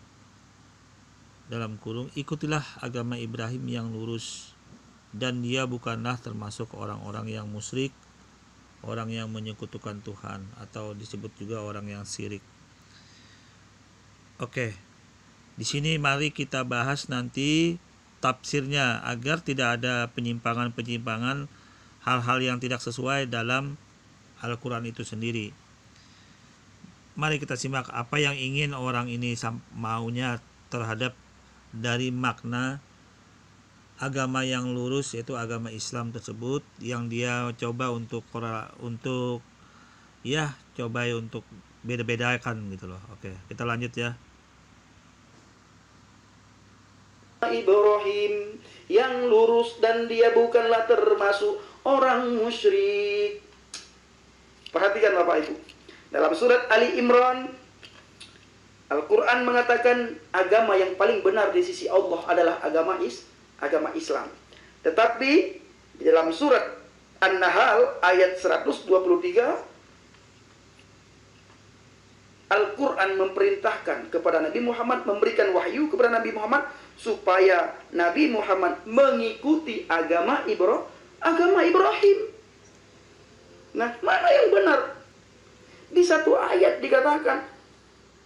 dalam kurung, ikutilah agama Ibrahim yang lurus dan dia bukanlah termasuk orang-orang yang musyrik, orang yang menyekutukan Tuhan, atau disebut juga orang yang syirik. Oke, di sini mari kita bahas nanti tafsirnya agar tidak ada penyimpangan-penyimpangan hal-hal yang tidak sesuai dalam Al-Quran itu sendiri. Mari kita simak apa yang ingin orang ini maunya terhadap dari makna agama yang lurus, yaitu agama Islam tersebut, yang dia coba untuk beda-bedakan gitu loh. Oke, kita lanjut ya. Ibrahim yang lurus dan dia bukanlah termasuk orang musyrik. Perhatikan Bapak Ibu, dalam surat Ali Imran Al-Quran mengatakan agama yang paling benar di sisi Allah adalah agama Islam. Tetapi di dalam surat An-Nahl ayat 123 Al-Quran memerintahkan kepada Nabi Muhammad, memberikan wahyu kepada Nabi Muhammad supaya Nabi Muhammad mengikuti agama Ibrahim. Nah, mana yang benar? Di satu ayat dikatakan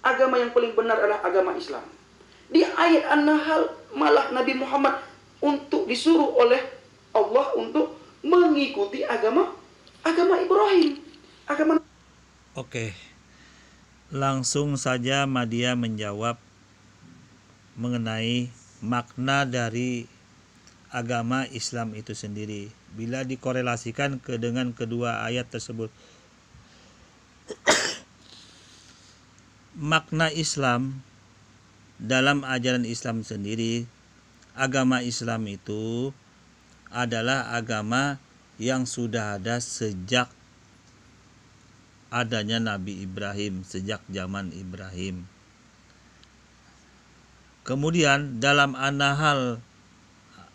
agama yang paling benar adalah agama Islam. Di ayat An-Nahl malah Nabi Muhammad untuk disuruh oleh Allah untuk mengikuti agama Ibrahim. Oke. Langsung saja Madia menjawab mengenai makna dari agama Islam itu sendiri. Bila dikorelasikan dengan kedua ayat tersebut. Makna Islam dalam ajaran Islam sendiri, agama Islam itu adalah agama yang sudah ada sejak adanya Nabi Ibrahim, sejak zaman Ibrahim. Kemudian dalam An-Nahl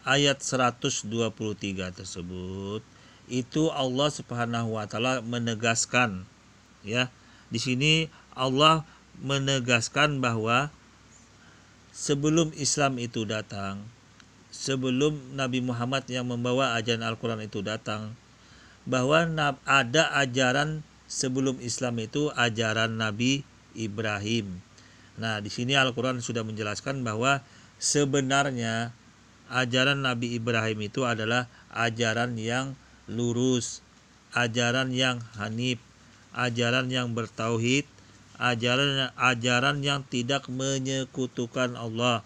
ayat 123 tersebut, itu Allah Subhanahu wa taala menegaskan, ya. Di sini Allah menegaskan bahwa sebelum Islam itu datang, sebelum Nabi Muhammad yang membawa ajaran Al-Quran itu datang, bahwa ada ajaran sebelum Islam itu ajaran Nabi Ibrahim. Nah, di sini Al-Quran sudah menjelaskan bahwa sebenarnya ajaran Nabi Ibrahim itu adalah ajaran yang lurus, ajaran yang hanif, ajaran yang bertauhid, ajaran yang tidak menyekutukan Allah.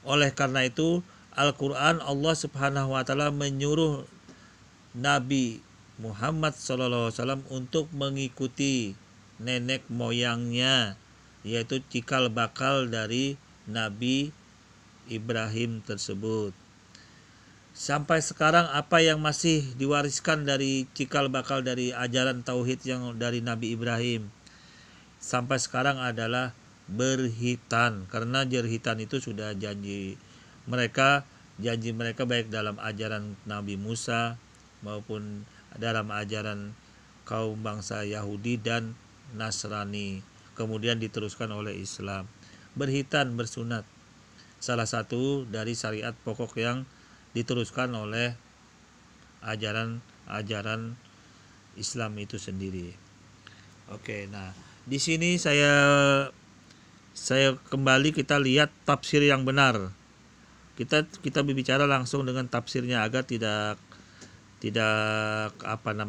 Oleh karena itu, Al-Quran Allah Subhanahu wa taala menyuruh Nabi Muhammad SAW untuk mengikuti nenek moyangnya, yaitu cikal bakal dari Nabi Ibrahim tersebut. Sampai sekarang apa yang masih diwariskan dari cikal bakal dari ajaran tauhid yang dari Nabi Ibrahim sampai sekarang adalah berhitan, karena berhitan itu sudah janji mereka baik dalam ajaran Nabi Musa maupun dalam ajaran kaum bangsa Yahudi dan Nasrani, kemudian diteruskan oleh Islam. Berhitan, bersunat, salah satu dari syariat pokok yang diteruskan oleh ajaran Islam itu sendiri. Oke, nah di sini saya kembali kita lihat tafsir yang benar. Kita berbicara langsung dengan tafsirnya agar tidak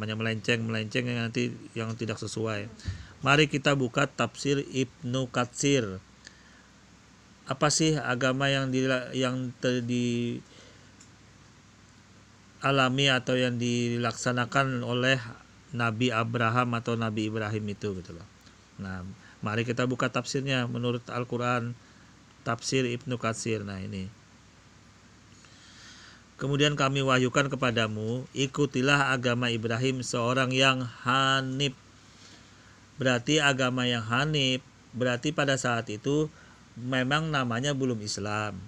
melenceng yang nanti yang tidak sesuai. Mari kita buka tafsir Ibnu Katsir. Apa sih agama yang dialami atau yang dilaksanakan oleh Nabi Abraham atau Nabi Ibrahim itu, gitu loh. Nah, mari kita buka tafsirnya menurut Al-Quran, tafsir Ibnu Katsir. Nah, ini. Kemudian kami wahyukan kepadamu, ikutilah agama Ibrahim, seorang yang hanif. Berarti agama yang hanif, berarti pada saat itu memang namanya belum Islam,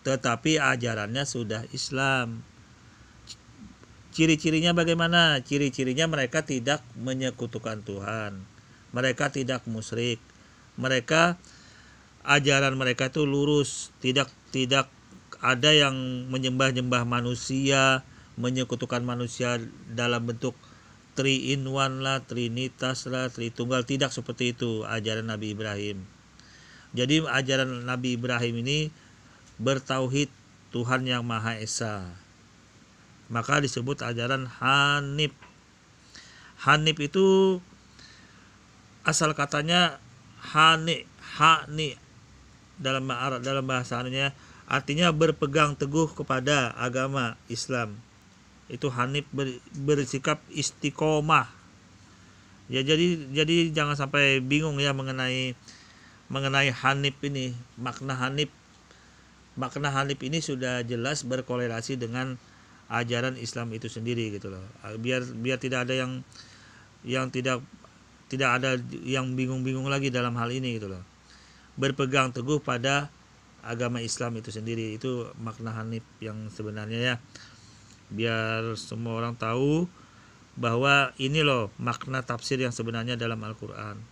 tetapi ajarannya sudah Islam. Ciri-cirinya bagaimana? Ciri-cirinya mereka tidak menyekutukan Tuhan, mereka tidak musyrik, mereka ajaran mereka itu lurus, tidak ada yang menyembah-nyembah manusia, menyekutukan manusia dalam bentuk 3 in 1 lah, Trinitas lah, Tritunggal, tidak seperti itu ajaran Nabi Ibrahim. Jadi ajaran Nabi Ibrahim ini bertauhid Tuhan yang Maha Esa. Maka disebut ajaran Hanif. Hanif itu asal katanya hani dalam bahasanya artinya berpegang teguh kepada agama Islam. Itu Hanif bersikap istiqomah. Ya, jadi jangan sampai bingung ya mengenai Hanif ini. Makna Hanif ini sudah jelas berkorelasi dengan ajaran Islam itu sendiri, gitu loh. Biar tidak ada yang tidak ada yang bingung-bingung lagi dalam hal ini, gitu loh. Berpegang teguh pada agama Islam itu sendiri, itu makna Hanif yang sebenarnya ya. Biar semua orang tahu bahwa ini loh makna tafsir yang sebenarnya dalam Al-Quran.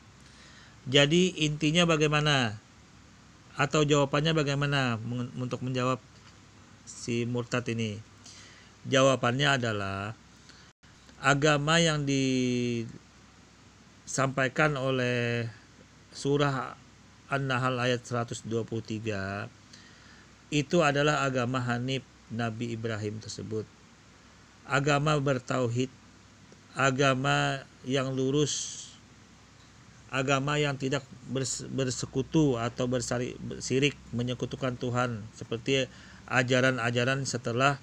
Jadi intinya bagaimana? Atau jawabannya bagaimana untuk menjawab si murtad ini? Jawabannya adalah agama yang disampaikan oleh surah An-Nahl ayat 123 itu adalah agama Hanif Nabi Ibrahim tersebut. Agama bertauhid, agama yang lurus, agama yang tidak bersekutu atau bersirik menyekutukan Tuhan, seperti ajaran-ajaran setelah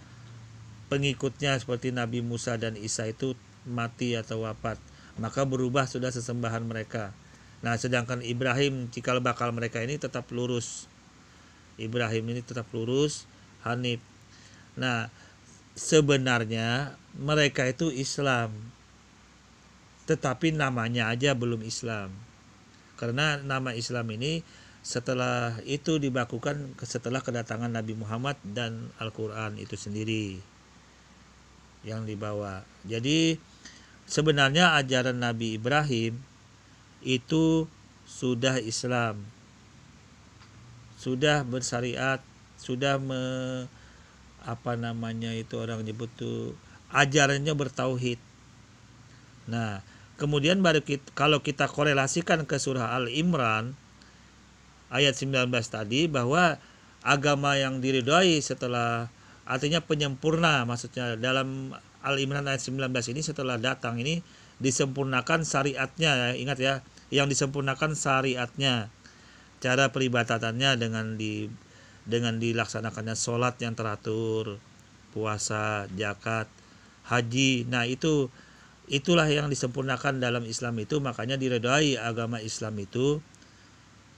pengikutnya seperti Nabi Musa dan Isa itu mati atau wafat, maka berubah sudah sesembahan mereka. Nah, sedangkan Ibrahim cikal bakal mereka ini tetap lurus. Ibrahim ini tetap lurus, Hanif. Nah, sebenarnya mereka itu Islam, tetapi namanya aja belum Islam. Karena nama Islam ini setelah itu dibakukan setelah kedatangan Nabi Muhammad dan Al-Quran itu sendiri yang dibawa. Jadi sebenarnya ajaran Nabi Ibrahim itu sudah Islam, sudah bersyariat, sudah orang nyebut tuh ajarannya bertauhid. Nah, kemudian kalau kita korelasikan ke surah Al-Imran ayat 19 tadi, bahwa agama yang diridhoi setelah, artinya penyempurna, maksudnya dalam Al-Imran ayat 19 ini setelah datang ini disempurnakan syariatnya, ingat ya, yang disempurnakan syariatnya, cara peribadatannya dengan dilaksanakannya sholat yang teratur, puasa, zakat, haji. Nah, itulah yang disempurnakan dalam Islam itu, makanya diridhai agama Islam itu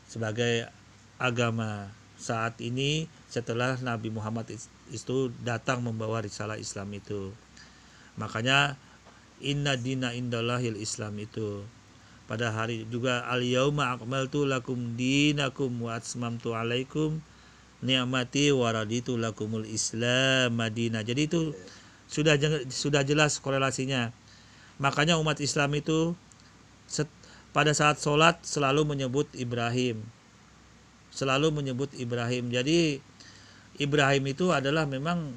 sebagai agama saat ini setelah Nabi Muhammad itu datang membawa risalah Islam itu. Makanya inna dina indallahil Islam itu. Pada hari juga al-yauma akmaltu lakum dinakum wa atmamtu alaikum ni'mati wa raditu lakumul Islam madinah. Jadi itu sudah jelas korelasinya. Makanya umat Islam itu pada saat sholat selalu menyebut Ibrahim. Jadi Ibrahim itu adalah memang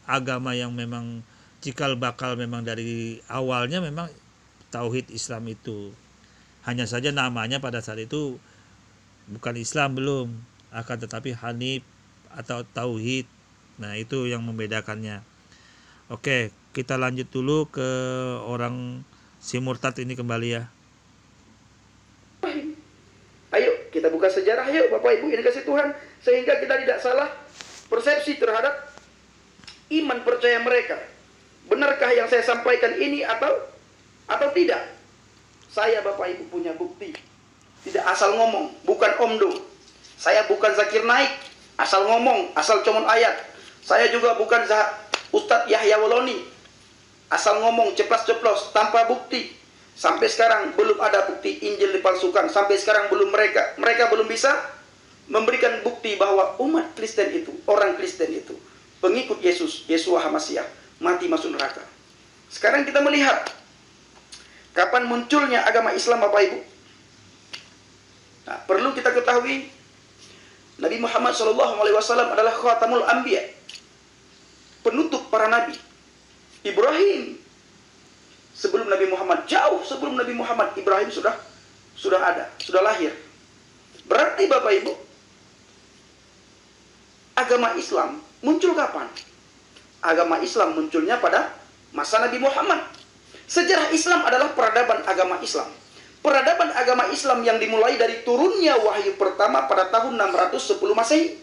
agama yang memang cikal bakal, memang dari awalnya memang tauhid Islam itu. Hanya saja namanya pada saat itu bukan Islam belum, akan tetapi Hanif atau tauhid. Nah, itu yang membedakannya. Oke, kita lanjut dulu ke orang si murtad ini kembali ya. Ayo kita buka sejarah, yuk Bapak Ibu, ini kasih Tuhan, sehingga kita tidak salah persepsi terhadap iman percaya mereka. Benarkah yang saya sampaikan ini atau tidak? Saya Bapak Ibu punya bukti. Tidak asal ngomong, bukan omdo. Saya bukan Zakir Naik, asal ngomong, asal comot ayat. Saya juga bukan Ustadz Yahya Waloni, asal ngomong ceplas-ceplos tanpa bukti. Sampai sekarang belum ada bukti Injil dipalsukan. Sampai sekarang mereka belum bisa memberikan bukti bahwa umat Kristen itu, orang Kristen itu, pengikut Yesus, Yeshua HaMashiach, mati masuk neraka. Sekarang kita melihat kapan munculnya agama Islam, Bapak Ibu. Nah, perlu kita ketahui Nabi Muhammad SAW adalah khatamul anbiya, penutup para nabi. Ibrahim sebelum Nabi Muhammad, jauh sebelum Nabi Muhammad, Ibrahim sudah ada, sudah lahir. Berarti Bapak Ibu, agama Islam muncul kapan? Agama Islam munculnya pada masa Nabi Muhammad. Sejarah Islam adalah peradaban agama Islam. Peradaban agama Islam yang dimulai dari turunnya wahyu pertama pada tahun 610 Masehi,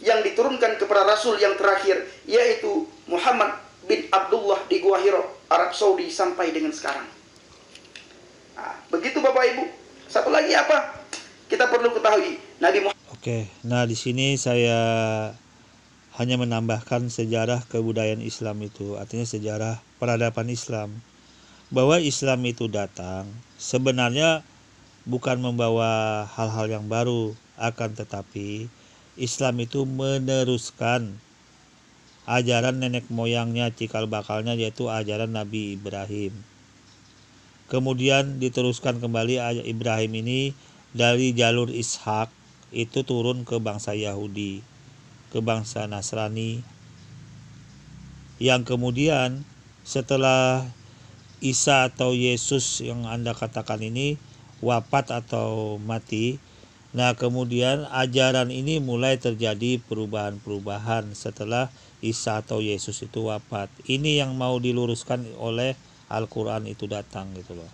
yang diturunkan kepada Rasul yang terakhir, yaitu Muhammad bin Abdullah di Gua Hira, Arab Saudi, sampai dengan sekarang. Nah, begitu Bapak Ibu. Satu lagi apa? Kita perlu ketahui Nabi Muhammad. Oke, nah di sini saya hanya menambahkan sejarah kebudayaan Islam itu, artinya sejarah peradaban Islam. Bahwa Islam itu datang sebenarnya bukan membawa hal-hal yang baru, akan tetapi Islam itu meneruskan ajaran nenek moyangnya, cikal bakalnya, yaitu ajaran Nabi Ibrahim. Kemudian diteruskan kembali Ibrahim ini dari jalur Ishak itu turun ke bangsa Yahudi, ke bangsa Nasrani, yang kemudian setelah Isa atau Yesus yang Anda katakan ini wafat atau mati, nah kemudian ajaran ini mulai terjadi perubahan-perubahan setelah Isa atau Yesus itu wafat. Ini yang mau diluruskan oleh Al-Quran itu datang gitu loh.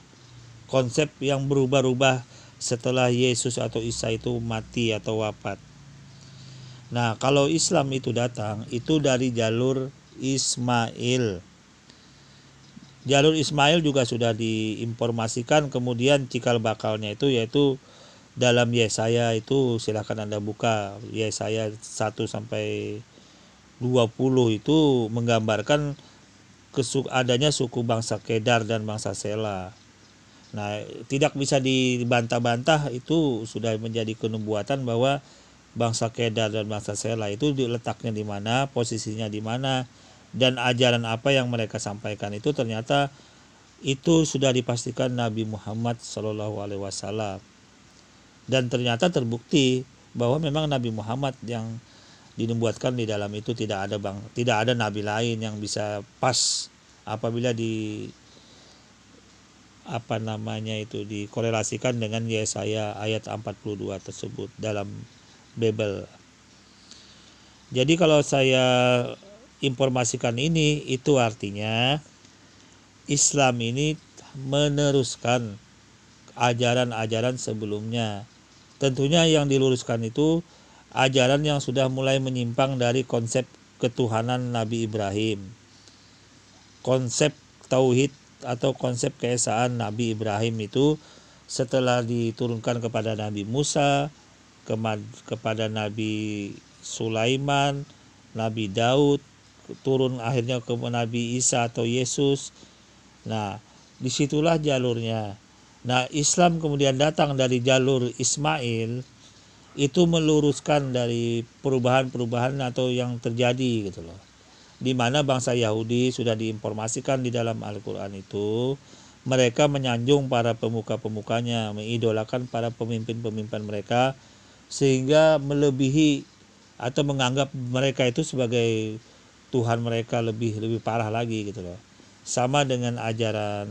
Konsep yang berubah-ubah setelah Yesus atau Isa itu mati atau wafat. Nah, kalau Islam itu datang itu dari jalur Ismail. Jalur Ismail juga sudah diinformasikan, kemudian cikal bakalnya itu yaitu dalam Yesaya itu, silahkan Anda buka Yesaya 1 sampai 20 itu menggambarkan adanya suku bangsa Kedar dan bangsa Sela. Nah, tidak bisa dibantah-bantah, itu sudah menjadi kenubuatan bahwa bangsa Kedar dan bangsa Sela itu letaknya di mana, posisinya di mana, dan ajaran apa yang mereka sampaikan itu ternyata itu sudah dipastikan Nabi Muhammad SAW. Dan ternyata terbukti bahwa memang Nabi Muhammad yang dinubuatkan di dalam itu tidak ada nabi lain yang bisa pas apabila dikorelasikan dengan Yesaya ayat 42 tersebut dalam Bible. Jadi kalau saya informasikan ini, itu artinya Islam ini meneruskan ajaran-ajaran sebelumnya. Tentunya yang diluruskan itu ajaran yang sudah mulai menyimpang dari konsep ketuhanan Nabi Ibrahim, konsep tauhid atau konsep keesaan Nabi Ibrahim itu setelah diturunkan kepada Nabi Musa, kepada Nabi Sulaiman, Nabi Daud, turun akhirnya ke Nabi Isa atau Yesus. Nah, disitulah jalurnya. Nah, Islam kemudian datang dari jalur Ismail, itu meluruskan dari perubahan-perubahan atau yang terjadi gitu loh. Di mana bangsa Yahudi sudah diinformasikan di dalam Al-Quran itu, mereka menyanjung para pemuka-pemukanya, mengidolakan para pemimpin-pemimpin mereka, sehingga melebihi atau menganggap mereka itu sebagai Tuhan mereka lebih parah lagi gitu loh. Sama dengan ajaran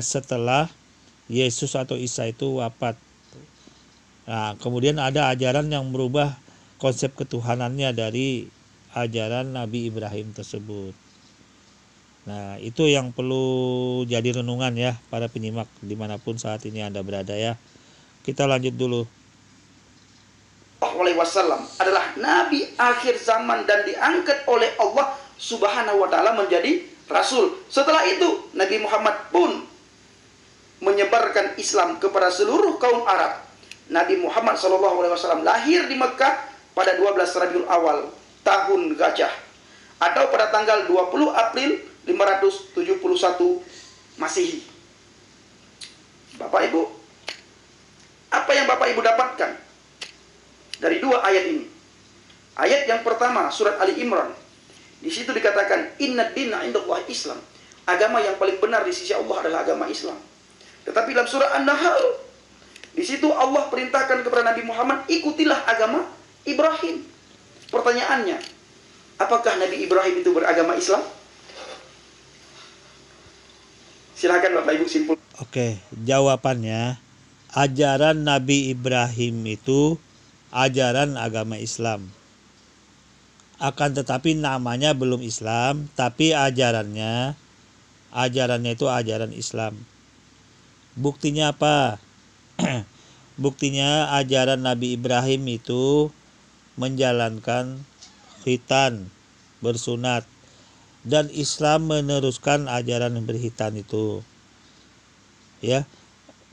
setelah Yesus atau Isa itu wafat. Nah, kemudian ada ajaran yang merubah konsep ketuhanannya dari ajaran Nabi Ibrahim tersebut. Nah, itu yang perlu jadi renungan ya para penyimak dimanapun saat ini Anda berada ya. Kita lanjut dulu. Wasallam adalah nabi akhir zaman dan diangkat oleh Allah Subhanahu wa taala menjadi rasul. Setelah itu Nabi Muhammad pun menyebarkan Islam kepada seluruh kaum Arab. Nabi Muhammad SAW lahir di Mekah pada 12 Rabiul Awal tahun Gajah atau pada tanggal 20 April 571 Masehi. Bapak Ibu, apa yang Bapak Ibu dapatkan dari dua ayat ini? Ayat yang pertama surat Ali Imran. Di situ dikatakan inna dina indallahi Islam. Agama yang paling benar di sisi Allah adalah agama Islam. Tetapi dalam surah An-Nahl, di situ Allah perintahkan kepada Nabi Muhammad, ikutilah agama Ibrahim. Pertanyaannya, apakah Nabi Ibrahim itu beragama Islam? Silakan Bapak Ibu simpul. Oke, jawabannya ajaran Nabi Ibrahim itu ajaran agama Islam. Akan tetapi namanya belum Islam, tapi ajarannya itu ajaran Islam. Buktinya apa? Buktinya ajaran Nabi Ibrahim itu menjalankan khitan, bersunat, dan Islam meneruskan ajaran berkhitan itu. Ya,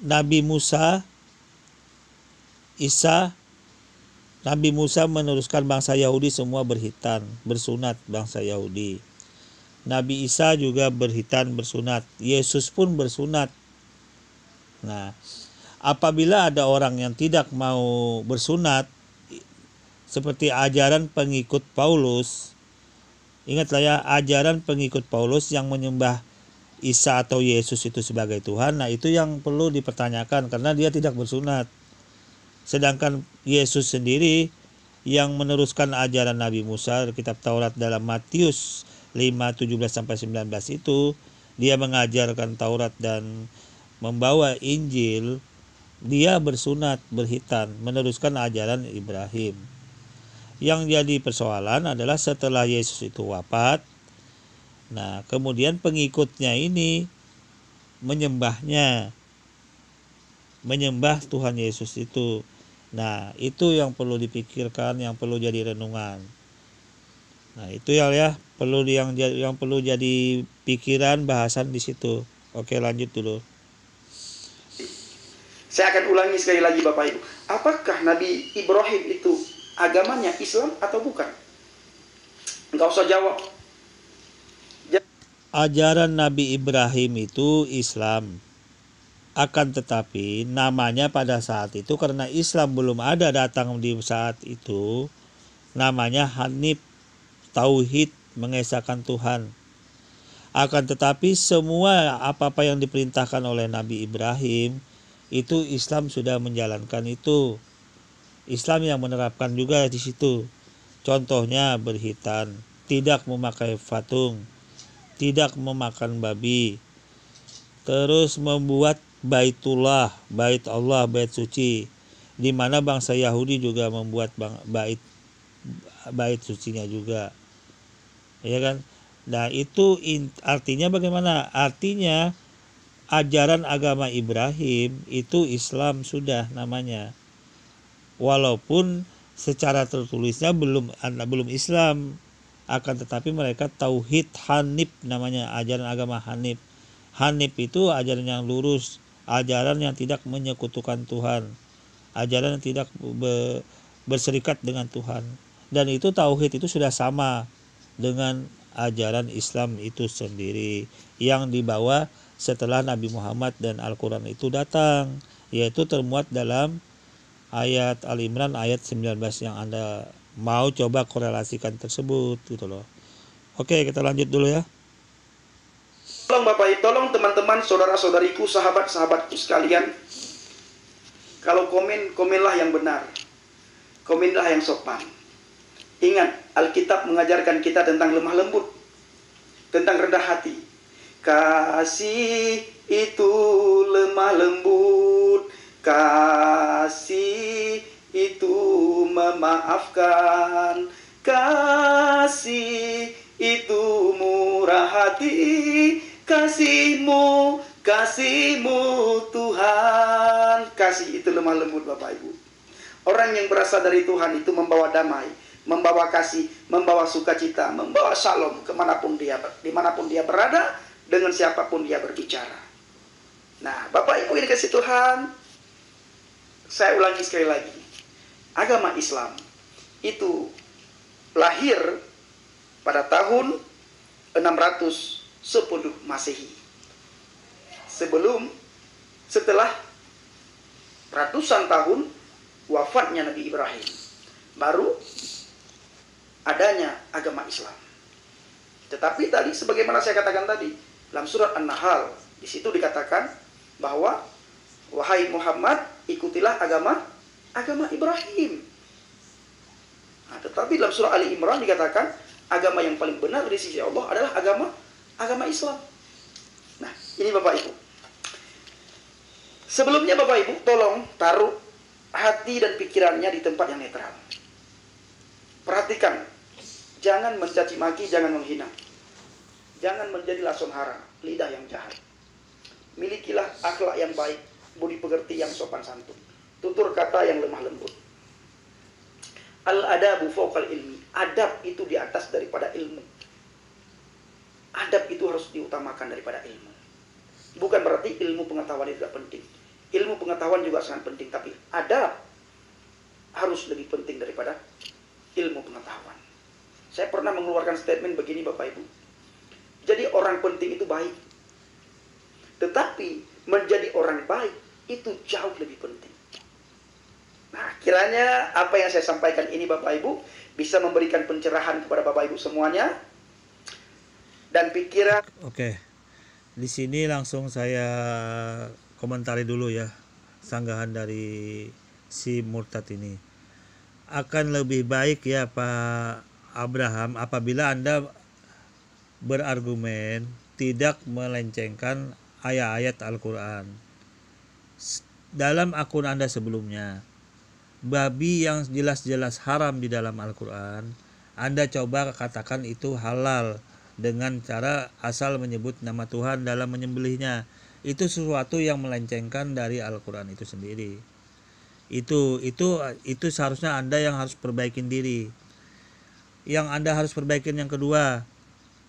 Nabi Musa meneruskan bangsa Yahudi semua berkhitan, bersunat bangsa Yahudi. Nabi Isa juga berkhitan, bersunat. Yesus pun bersunat. Nah, apabila ada orang yang tidak mau bersunat seperti ajaran pengikut Paulus, ingatlah ya, ajaran pengikut Paulus yang menyembah Isa atau Yesus itu sebagai Tuhan. Nah, itu yang perlu dipertanyakan karena dia tidak bersunat. Sedangkan Yesus sendiri yang meneruskan ajaran Nabi Musa, kitab Taurat dalam Matius 5:17-19 itu, dia mengajarkan Taurat dan membawa Injil. Dia bersunat, berhitan, meneruskan ajaran Ibrahim. Yang jadi persoalan adalah setelah Yesus itu wafat, nah kemudian pengikutnya ini menyembah Tuhan Yesus itu. Nah, itu yang perlu dipikirkan, yang perlu jadi renungan. Nah, itu yang perlu jadi pikiran, bahasan di situ. Oke, lanjut dulu. Saya akan ulangi sekali lagi Bapak Ibu. Apakah Nabi Ibrahim itu agamanya Islam atau bukan? Enggak usah jawab. Ajaran Nabi Ibrahim itu Islam. Akan tetapi namanya pada saat itu karena Islam belum ada datang di saat itu, namanya Hanif, tauhid, mengesahkan Tuhan. Akan tetapi semua apa-apa yang diperintahkan oleh Nabi Ibrahim itu Islam sudah menjalankan itu. Islam yang menerapkan juga di situ. Contohnya berhitan, tidak memakai patung, tidak memakan babi, terus membuat Baitullah, bait Allah, bait suci, di mana bangsa Yahudi juga membuat bait sucinya juga, ya kan? Nah, itu artinya bagaimana? Artinya ajaran agama Ibrahim itu Islam sudah namanya. Walaupun secara tertulisnya belum Islam, akan tetapi mereka tauhid Hanif namanya, ajaran agama Hanif. Hanif itu ajaran yang lurus, ajaran yang tidak menyekutukan Tuhan, ajaran yang tidak berserikat dengan Tuhan. Dan itu tauhid itu sudah sama dengan ajaran Islam itu sendiri yang dibawa setelah Nabi Muhammad dan Al-Quran itu datang, yaitu termuat dalam ayat Al-Imran ayat 19 yang Anda mau coba korelasikan tersebut gitu loh. Oke, kita lanjut dulu ya. Tolong Bapak Ibu, tolong teman-teman, saudara-saudariku, sahabat-sahabatku sekalian, kalau komenlah yang benar, komenlah yang sopan. Ingat, Alkitab mengajarkan kita tentang lemah lembut, tentang rendah hati. Kasih itu lemah lembut, kasih itu memaafkan, kasih itu murah hati, kasihmu Tuhan. Kasih itu lemah lembut Bapak Ibu. Orang yang berasal dari Tuhan itu membawa damai, membawa kasih, membawa sukacita, membawa shalom dimanapun dia berada, dengan siapapun dia berbicara. Nah, Bapak Ibu yang dikasih Tuhan, saya ulangi sekali lagi. Agama Islam itu lahir pada tahun 610 Masehi. Setelah ratusan tahun wafatnya Nabi Ibrahim, baru adanya agama Islam. Tetapi tadi sebagaimana saya katakan tadi, dalam surat An-Nahl, di situ dikatakan bahwa wahai Muhammad, ikutilah agama Ibrahim. Nah, tetapi dalam surah Ali Imran dikatakan agama yang paling benar di sisi Allah adalah agama Islam. Nah, ini Bapak Ibu. Sebelumnya Bapak Ibu, tolong taruh hati dan pikirannya di tempat yang netral. Perhatikan, jangan mencaci maki, jangan menghina. Jangan menjadi lason hara, lidah yang jahat. Milikilah akhlak yang baik, budi pekerti yang sopan santun, tutur kata yang lemah lembut. Al-adabu fawqal ilmi. Adab itu di atas daripada ilmu. Adab itu harus diutamakan daripada ilmu. Bukan berarti ilmu pengetahuan itu tidak penting. Ilmu pengetahuan juga sangat penting, tapi adab harus lebih penting daripada ilmu pengetahuan. Saya pernah mengeluarkan statement begini Bapak Ibu. Jadi orang penting itu baik. Tetapi menjadi orang baik itu jauh lebih penting. Nah, kiranya apa yang saya sampaikan ini Bapak Ibu bisa memberikan pencerahan kepada Bapak Ibu semuanya dan pikiran. Oke. Di sini langsung saya komentari dulu ya sanggahan dari si murtad ini. Akan lebih baik ya Pak Abraham apabila Anda berargumen tidak melencengkan ayat-ayat Al-Quran. Dalam akun Anda sebelumnya, babi yang jelas-jelas haram di dalam Al-Quran, Anda coba katakan itu halal dengan cara asal menyebut nama Tuhan dalam menyembelihnya. Itu sesuatu yang melencengkan dari Al-Quran itu sendiri. Itu seharusnya Anda yang harus perbaikin diri. Yang Anda harus perbaikin yang kedua,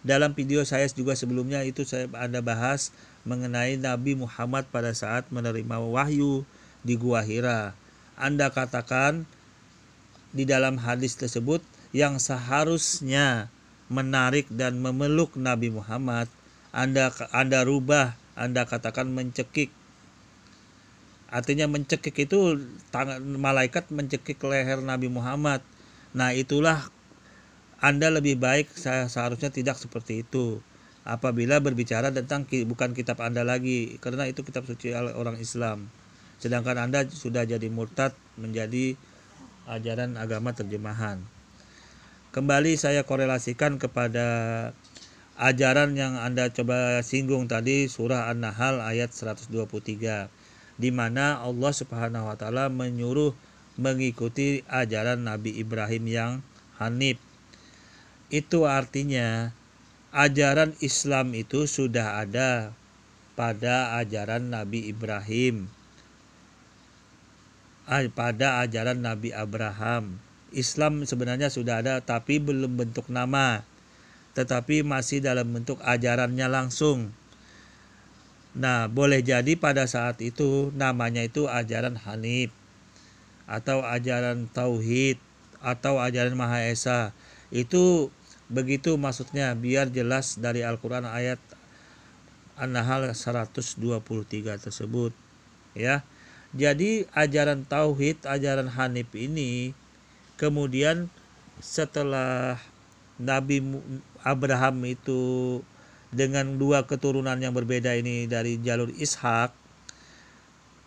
dalam video saya juga sebelumnya itu Anda bahas mengenai Nabi Muhammad pada saat menerima wahyu di Gua Hira. Anda katakan di dalam hadis tersebut yang seharusnya menarik dan memeluk Nabi Muhammad, Anda rubah, Anda katakan mencekik. Artinya mencekik itu malaikat mencekik leher Nabi Muhammad. Nah, itulah Anda lebih baik seharusnya tidak seperti itu apabila berbicara tentang bukan kitab Anda lagi, karena itu kitab suci orang Islam. Sedangkan Anda sudah jadi murtad menjadi ajaran agama terjemahan. Kembali saya korelasikan kepada ajaran yang Anda coba singgung tadi, surah An-Nahl ayat 123, di mana Allah Subhanahu wa taala menyuruh mengikuti ajaran Nabi Ibrahim yang hanif. Itu artinya ajaran Islam itu sudah ada pada ajaran Nabi Ibrahim, pada ajaran Nabi Abraham. Islam sebenarnya sudah ada tapi belum bentuk nama, tetapi masih dalam bentuk ajarannya langsung. Nah, boleh jadi pada saat itu namanya itu ajaran Hanif atau ajaran Tauhid atau ajaran Maha Esa. Itu begitu maksudnya, biar jelas dari Al-Quran ayat An-Nahl 123 tersebut ya. Jadi ajaran Tauhid, ajaran Hanif ini kemudian setelah Nabi Abraham itu dengan dua keturunan yang berbeda ini dari jalur Ishak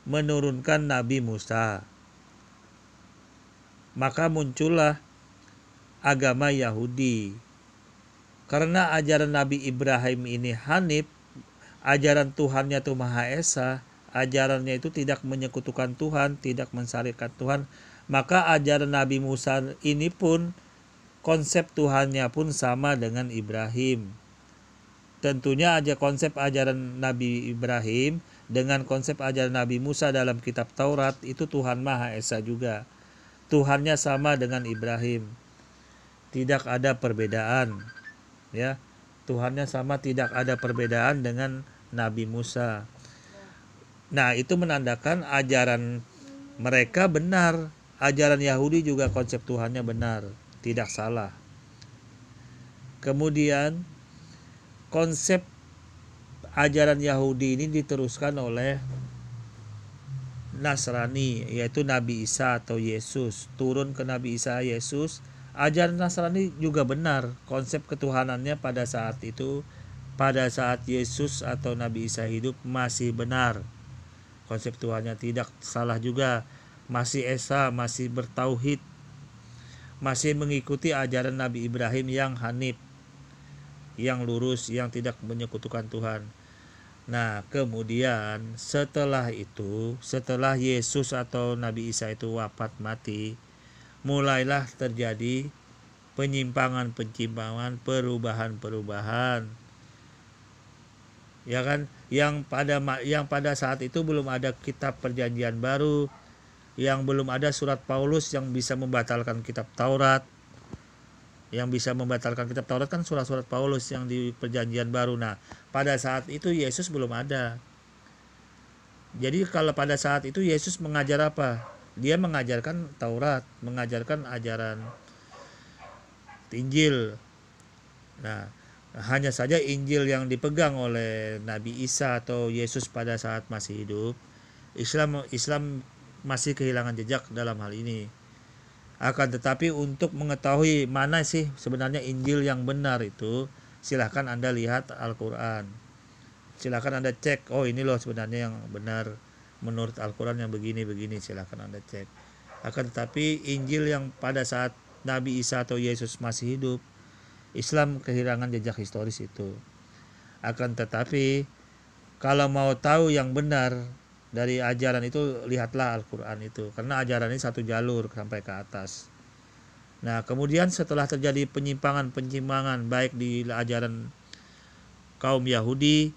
menurunkan Nabi Musa, maka muncullah agama Yahudi. Karena ajaran Nabi Ibrahim ini Hanif, ajaran Tuhannya itu Maha Esa, ajarannya itu tidak menyekutukan Tuhan, tidak mensyariatkan Tuhan, maka ajaran Nabi Musa ini pun konsep Tuhannya pun sama dengan Ibrahim. Tentunya aja konsep ajaran Nabi Ibrahim dengan konsep ajaran Nabi Musa dalam kitab Taurat itu Tuhan Maha Esa juga. Tuhannya sama dengan Ibrahim. Tidak ada perbedaan. Ya. Tuhannya sama, tidak ada perbedaan dengan Nabi Musa. Nah, itu menandakan ajaran mereka benar. Ajaran Yahudi juga konsep Tuhannya benar, tidak salah. Kemudian konsep ajaran Yahudi ini diteruskan oleh Nasrani, yaitu Nabi Isa atau Yesus. Turun ke Nabi Isa, Yesus. Ajaran Nasrani juga benar, konsep ketuhanannya pada saat itu, pada saat Yesus atau Nabi Isa hidup masih benar. Konsep Tuhannya tidak salah juga, masih Esa, masih bertauhid, masih mengikuti ajaran Nabi Ibrahim yang hanif, yang lurus, yang tidak menyekutukan Tuhan. Nah, kemudian setelah itu, setelah Yesus atau Nabi Isa itu wafat mati, mulailah terjadi penyimpangan-penyimpangan, perubahan-perubahan. Ya kan, yang pada saat itu belum ada kitab Perjanjian Baru, yang belum ada surat Paulus yang bisa membatalkan kitab Taurat. Yang bisa membatalkan kitab Taurat kan surat-surat Paulus yang di Perjanjian Baru. Nah, pada saat itu Yesus belum ada. Jadi kalau pada saat itu Yesus mengajar apa? Dia mengajarkan Taurat, mengajarkan ajaran Injil. Nah, hanya saja Injil yang dipegang oleh Nabi Isa atau Yesus pada saat masih hidup, Islam masih kehilangan jejak dalam hal ini. Akan tetapi untuk mengetahui mana sih sebenarnya Injil yang benar itu, silahkan Anda lihat Al-Quran. silakan Anda cek, oh ini loh sebenarnya yang benar menurut Al-Quran yang begini-begini, silakan Anda cek. Akan tetapi Injil yang pada saat Nabi Isa atau Yesus masih hidup, Islam kehilangan jejak historis itu. Akan tetapi kalau mau tahu yang benar dari ajaran itu, lihatlah Al-Quran itu, karena ajaran ini satu jalur sampai ke atas. Nah kemudian setelah terjadi penyimpangan baik di ajaran kaum Yahudi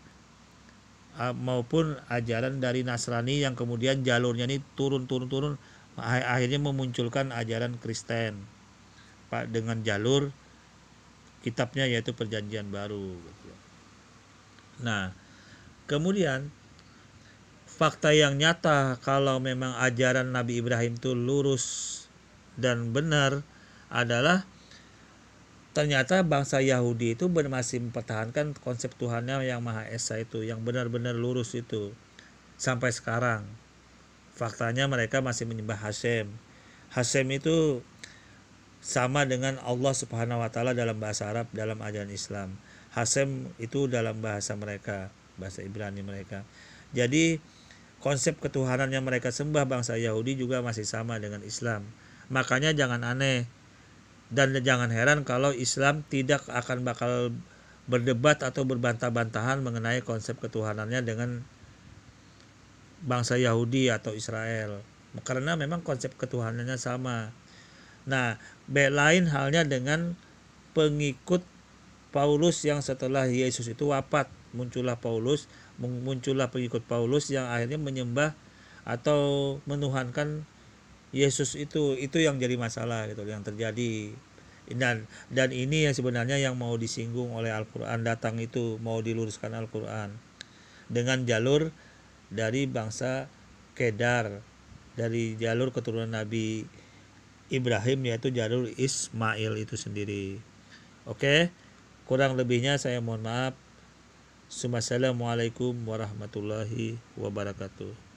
maupun ajaran dari Nasrani yang kemudian jalurnya ini turun, akhirnya memunculkan ajaran Kristen dengan jalur kitabnya yaitu Perjanjian Baru. Nah kemudian fakta yang nyata kalau memang ajaran Nabi Ibrahim itu lurus dan benar adalah ternyata bangsa Yahudi itu masih mempertahankan konsep Tuhannya yang Maha Esa itu, yang benar-benar lurus itu sampai sekarang. Faktanya mereka masih menyembah Hashem. Hashem itu sama dengan Allah Subhanahu wa Ta'ala dalam bahasa Arab, dalam ajaran Islam. Hashem itu dalam bahasa mereka, bahasa Ibrani mereka. Jadi konsep ketuhanan yang mereka sembah bangsa Yahudi juga masih sama dengan Islam. Makanya jangan aneh dan jangan heran kalau Islam tidak akan bakal berdebat atau berbantah-bantahan mengenai konsep ketuhanannya dengan bangsa Yahudi atau Israel, karena memang konsep ketuhanannya sama. Nah, lain halnya dengan pengikut Paulus yang setelah Yesus itu wafat, muncullah pengikut Paulus yang akhirnya menyembah atau menuhankan Yesus itu yang jadi masalah gitu, yang terjadi. Dan ini yang sebenarnya yang mau disinggung oleh Al-Quran datang itu, mau diluruskan Al-Quran dengan jalur dari bangsa Kedar, dari jalur keturunan Nabi Ibrahim, yaitu jalur Ismail itu sendiri. Oke, kurang lebihnya saya mohon maaf. Assalamualaikum warahmatullahi wabarakatuh.